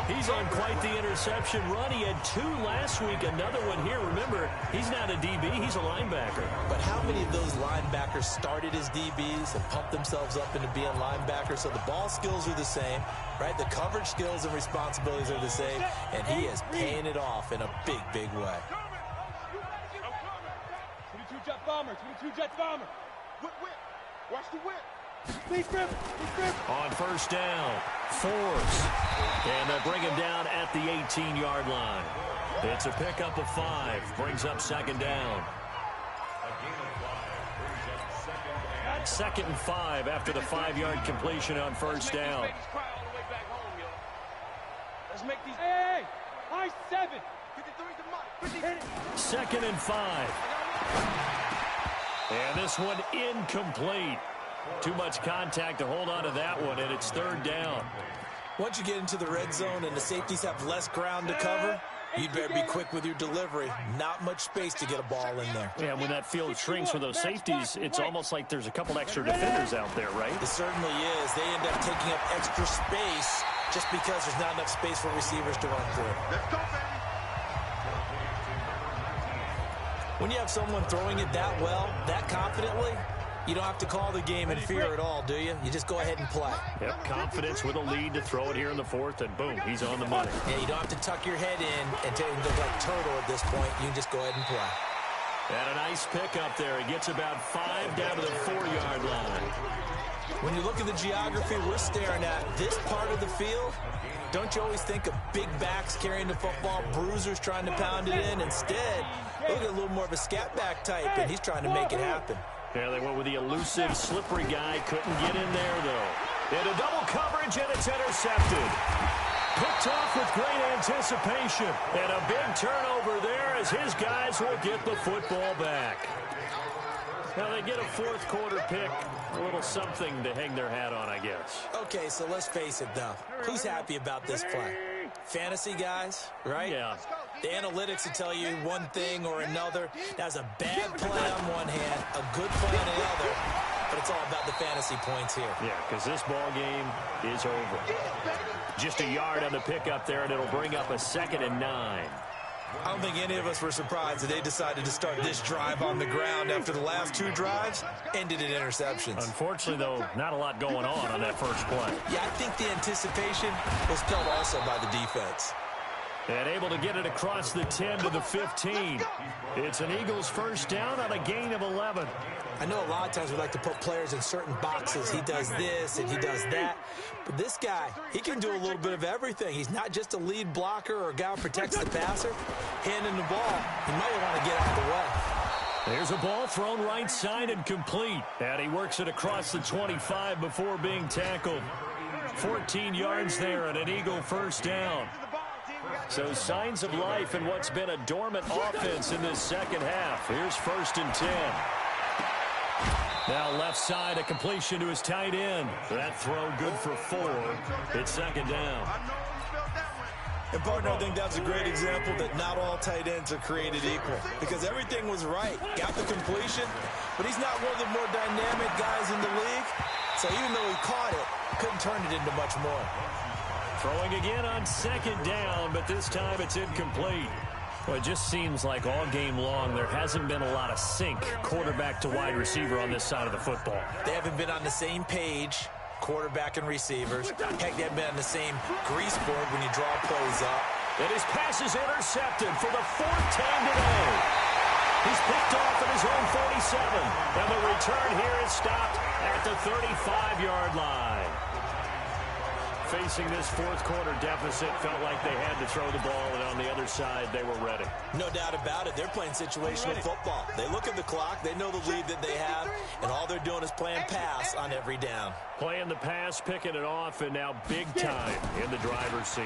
He's on quite the interception run. He had 2 last week, another one here. Remember, he's not a DB, he's a linebacker. But how many of those linebackers started as DBs and pumped themselves up into being linebackers? So the ball skills are the same, right? The coverage skills and responsibilities are the same, and he is paying it off in a big, big way. 22 jet bomber, 22 jet bomber. Whip, whip. Watch the whip. On first down, Forbes. And they bring him down at the 18-yard line. It's a pickup of 5. Brings up 2nd down. 2nd and 5 after the 5-yard completion on first down. Let's make these... Hey! High 7! 2nd and 5. And this one incomplete. Too much contact to hold on to that one, and it's 3rd down. Once you get into the red zone and the safeties have less ground to cover, you'd better be quick with your delivery. Not much space to get a ball in there. Yeah, when that field shrinks for those safeties, it's almost like there's a couple extra defenders out there, right? It certainly is. They end up taking up extra space just because there's not enough space for receivers to run through. Let's go, baby. When you have someone throwing it that well, that confidently, you don't have to call the game in fear at all, do you? You just go ahead and play. Yep, confidence with a lead to throw it here in the 4th, and boom, he's on the money. Yeah, you don't have to tuck your head in and look like turtle at this point. You can just go ahead and play. And a nice pickup there. He gets about 5 down to the 4-yard line. When you look at the geography we're staring at, this part of the field, don't you always think of big backs carrying the football, bruisers trying to pound it in? Instead, look at a little more of a scat back type, and he's trying to make it happen. Yeah, they went with the elusive, slippery guy. Couldn't get in there, though. Into double coverage, and it's intercepted. Picked off with great anticipation. And a big turnover there as his guys will get the football back. Now they get a 4th quarter pick. A little something to hang their hat on, I guess. Okay, so let's face it, though. Who's happy about this play? Fantasy guys, right? Yeah. The analytics will tell you one thing or another. That's a bad play on one hand, a good play on the other, but it's all about the fantasy points here. Yeah, because this ball game is over. Just a yard on the pickup there, and it'll bring up a 2nd and 9. I don't think any of us were surprised that they decided to start this drive on the ground after the last 2 drives ended in interceptions. Unfortunately, though, not a lot going on that first play. Yeah, I think the anticipation was felt also by the defense. And able to get it across the 10 to the 15. It's an Eagles first down on a gain of 11. I know a lot of times we like to put players in certain boxes. He does this and he does that. But this guy, he can do a little bit of everything. He's not just a lead blocker or a guy who protects the passer. Handing the ball, he might want to get out of the way. There's a ball thrown right side and complete. And he works it across the 25 before being tackled. 14 yards there and an Eagle first down. So signs of life in what's been a dormant offense in this second half. Here's 1st and 10. Now left side, a completion to his tight end. That throw good for 4. It's 2nd down. And, partner, I think that's a great example that not all tight ends are created equal. Because everything was right. Got the completion, but he's not one of the more dynamic guys in the league. So even though he caught it, couldn't turn it into much more. Throwing again on 2nd down, but this time it's incomplete. Well, it just seems like all game long there hasn't been a lot of sync quarterback to wide receiver on this side of the football. They haven't been on the same page, quarterback and receivers. Heck, they haven't been on the same grease board when you draw plays up. And his pass is intercepted for the 4th time today. He's picked off at his own 47. And the return here is stopped at the 35-yard line. Facing this 4th quarter deficit, felt like they had to throw the ball, and on the other side, they were ready. No doubt about it. They're playing situational football. They look at the clock, they know the lead that they have, and all they're doing is playing pass on every down. Playing the pass, picking it off, and now big time in the driver's seat.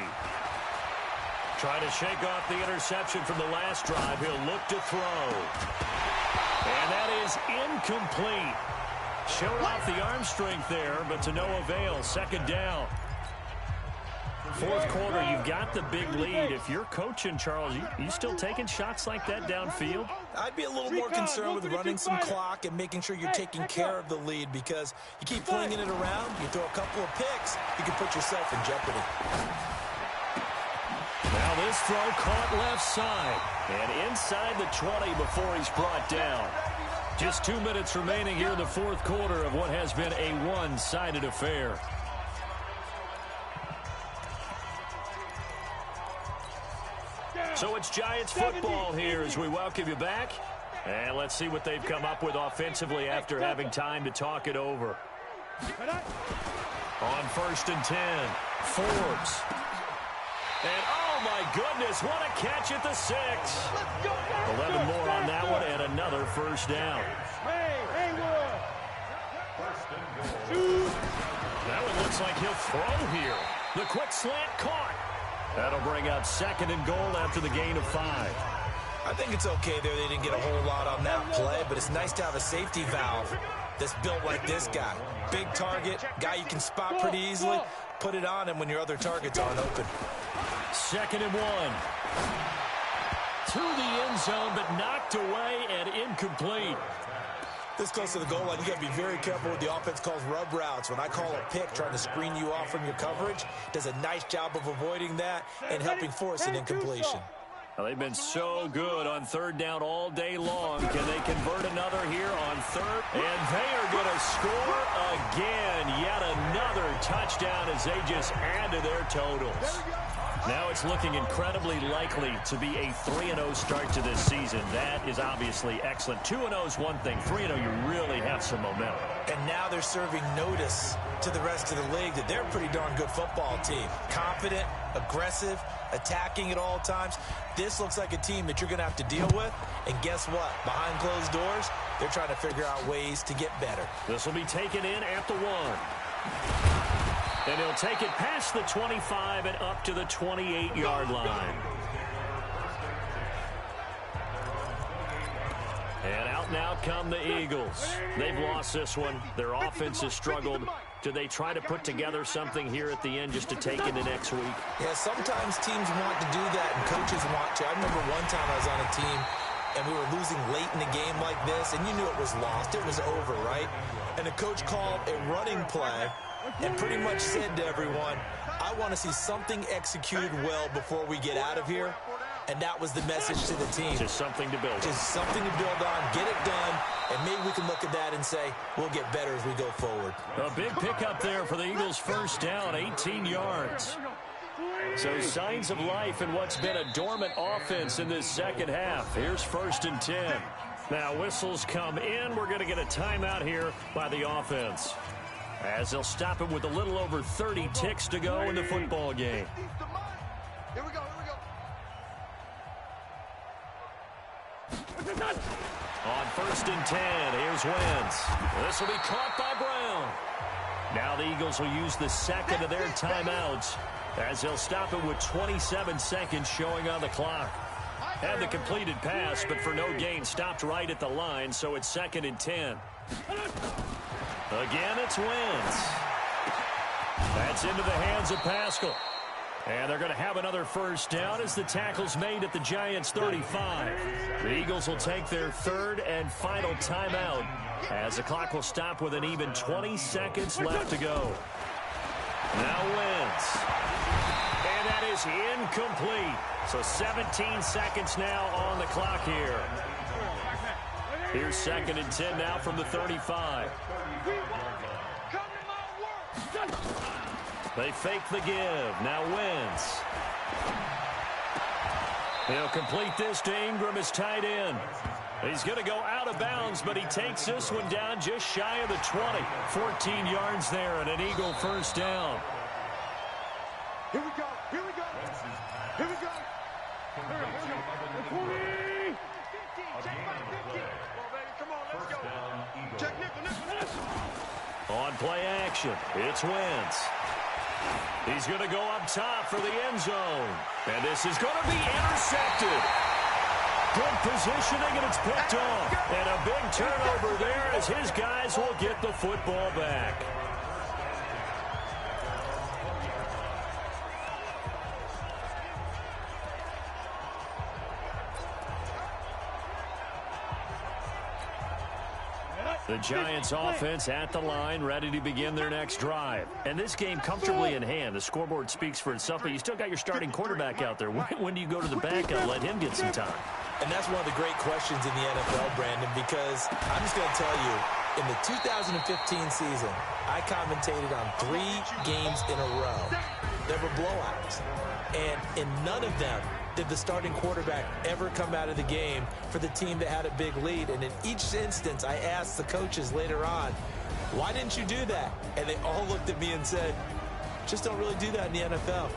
Trying to shake off the interception from the last drive. He'll look to throw. And that is incomplete. Showed off the arm strength there, but to no avail. 2nd down. 4th quarter, you've got the big lead. If you're coaching, Charles, you still taking shots like that downfield? I'd be a little more concerned with running some clock and making sure you're taking care of the lead, because you keep flinging it around, you throw a couple of picks, you can put yourself in jeopardy. Now this throw caught left side and inside the 20 before he's brought down. Just 2 minutes remaining here in the 4th quarter of what has been a one-sided affair. So it's Giants football here as we welcome you back. And let's see what they've come up with offensively after having time to talk it over. On 1st and 10, Forbes. And oh my goodness, what a catch at the 6. 11 more on that one and another first down. That one looks like he'll throw here. The quick slant caught. That'll bring up 2nd and goal after the gain of 5. I think it's okay there. They didn't get a whole lot on that play, but it's nice to have a safety valve that's built like this guy. Big target, guy you can spot pretty easily. Put it on him when your other targets aren't open. 2nd and 1. To the end zone, but knocked away and incomplete. This close to the goal line, you got to be very careful with the offense calls rub routes. When I call a pick, trying to screen you off from your coverage, does a nice job of avoiding that and helping force an incompletion. Well, they've been so good on 3rd down all day long. Can they convert another here on 3rd? And they are going to score again. Yet another touchdown as they just add to their totals. Now it's looking incredibly likely to be a 3-0 start to this season. That is obviously excellent. 2-0 is one thing. 3-0, you really have some momentum. And now they're serving notice to the rest of the league that they're a pretty darn good football team. Confident, aggressive, attacking at all times. This looks like a team that you're going to have to deal with. And guess what? Behind closed doors, they're trying to figure out ways to get better. This will be taken in at the 1. And he'll take it past the 25 and up to the 28-yard line. And out now come the Eagles. They've lost this one. Their offense has struggled. Do they try to put together something here at the end just to take into next week? Yeah, sometimes teams want to do that and coaches want to. I remember one time I was on a team and we were losing late in the game like this, and you knew it was lost. It was over, right? And the coach called a running play and pretty much said to everyone, I want to see something executed well before we get out of here. And that was the message to the team. Just something to build on. Just something to build on, get it done, and maybe we can look at that and say, we'll get better as we go forward. A big pickup there for the Eagles' first down, 18 yards. So signs of life in what's been a dormant offense in this second half. Here's 1st and 10. Now whistles come in. We're going to get a timeout here by the offense, as they'll stop it with a little over 30 ticks to go in the football game. Here we go. On 1st and 10, here's Wentz. This will be caught by Brown. Now the Eagles will use the second of their timeouts, as they'll stop it with 27 seconds showing on the clock. Had the completed pass, but for no gain, stopped right at the line, so it's 2nd and 10. Again, it's Wentz. That's into the hands of Pascal. And they're going to have another first down as the tackle's made at the Giants' 35. The Eagles will take their 3rd and final timeout, as the clock will stop with an even 20 seconds left to go. Now Wentz. And that is incomplete. So 17 seconds now on the clock here. Here's 2nd and 10 now from the 35. They fake the give. Now Wentz. He'll complete this to Ingram as tight end. He's going to go out of bounds, but he takes this one down just shy of the 20. 14 yards there and an Eagle first down. Here we go. 20. Check back 50. Come on, let's go. Check nickel. On play action, it's Wentz. He's going to go up top for the end zone. And this is going to be intercepted. Good positioning, and it's picked off. And a big turnover there as his guys will get the football back. The Giants offense at the line, ready to begin their next drive. And this game comfortably in hand. The scoreboard speaks for itself, but you still got your starting quarterback out there. When do you go to the backup, let him get some time? And that's one of the great questions in the NFL, Brandon, because I'm just going to tell you, in the 2015 season, I commentated on 3 games in a row. There were blowouts. And in none of them did the starting quarterback ever come out of the game for the team that had a big lead. And in each instance, I asked the coaches later on, why didn't you do that? And they all looked at me and said, just don't really do that in the NFL.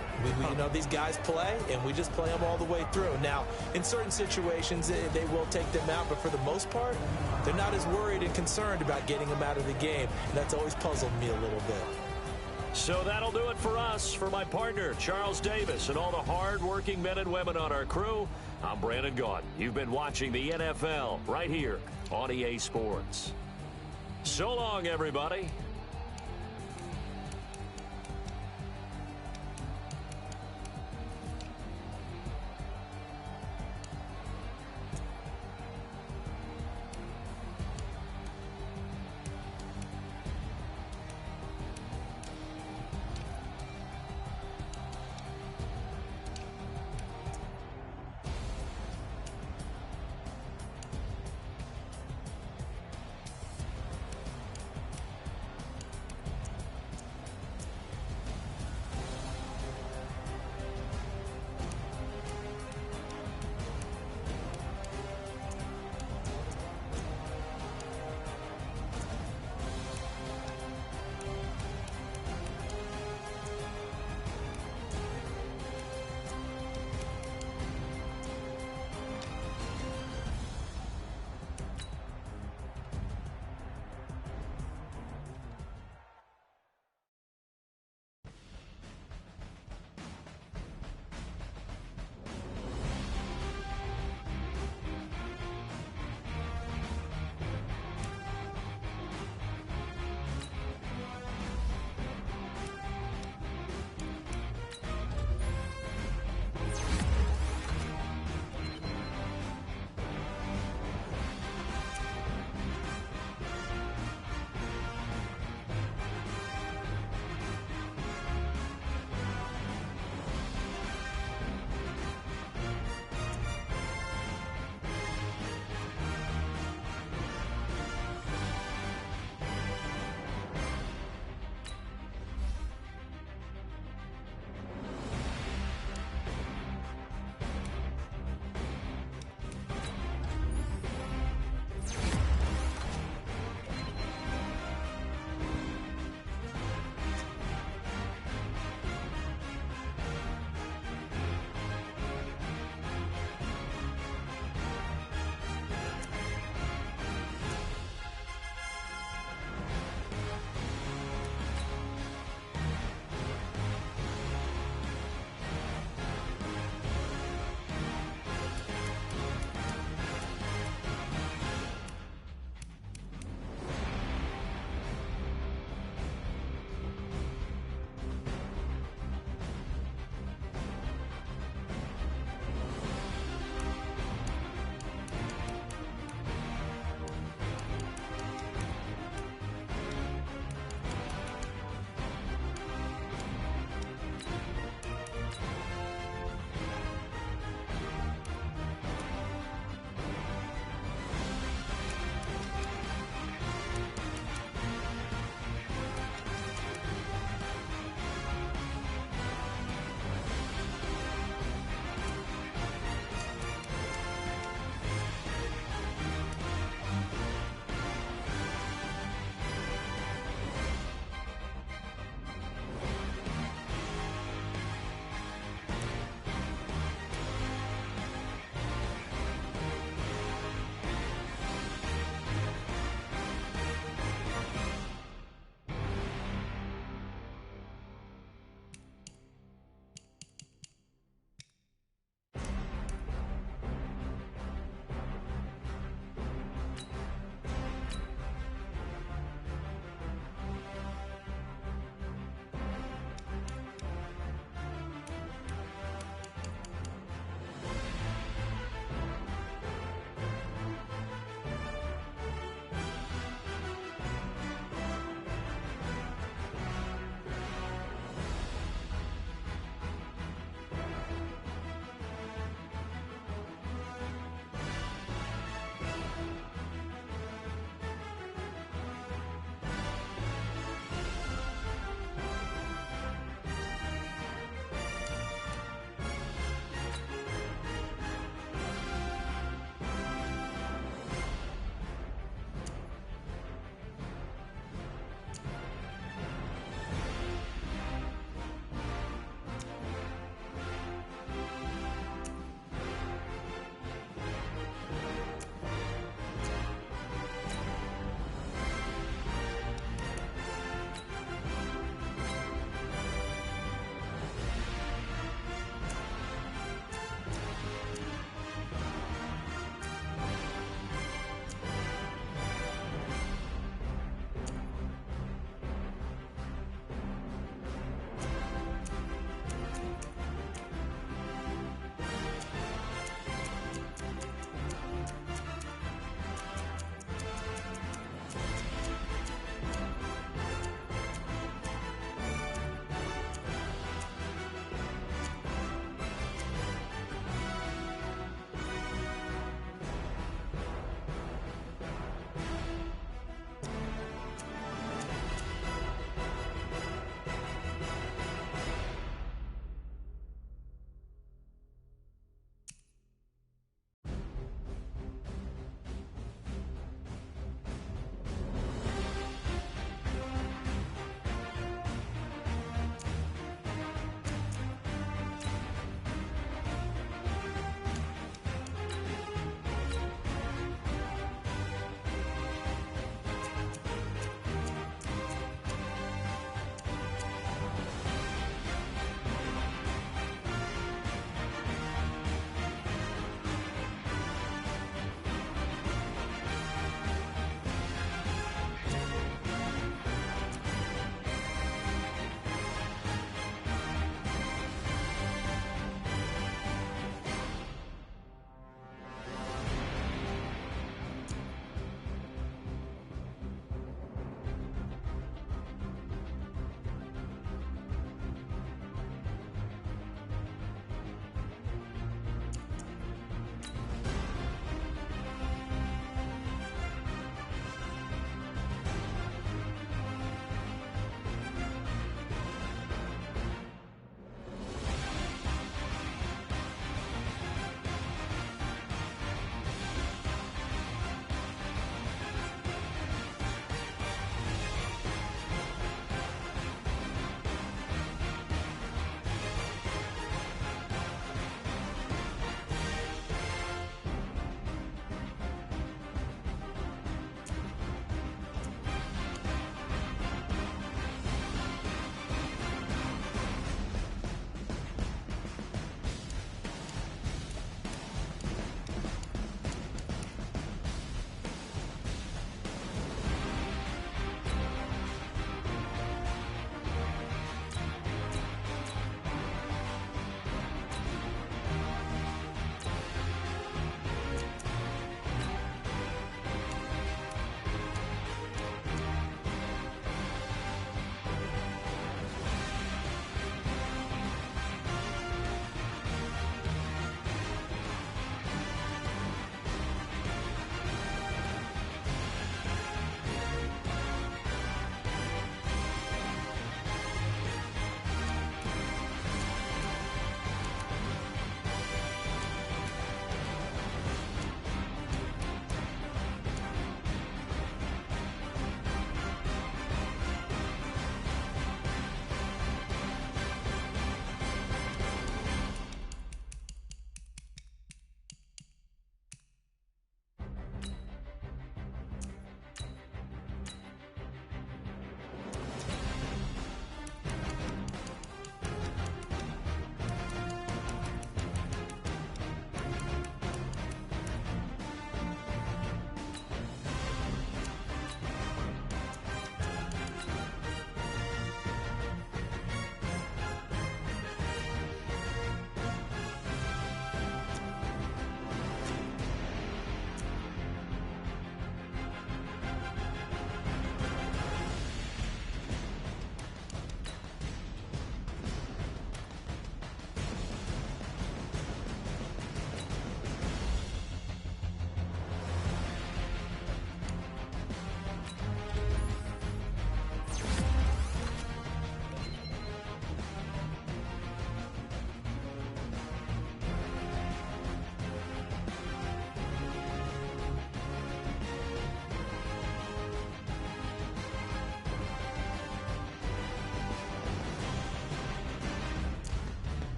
You know, these guys play, and we just play them all the way through. Now, in certain situations, they will take them out, but for the most part, they're not as worried and concerned about getting them out of the game. And that's always puzzled me a little bit. So that'll do it for us. For my partner, Charles Davis, and all the hard-working men and women on our crew, I'm Brandon Gaudin. You've been watching the NFL right here on EA Sports. So long, everybody.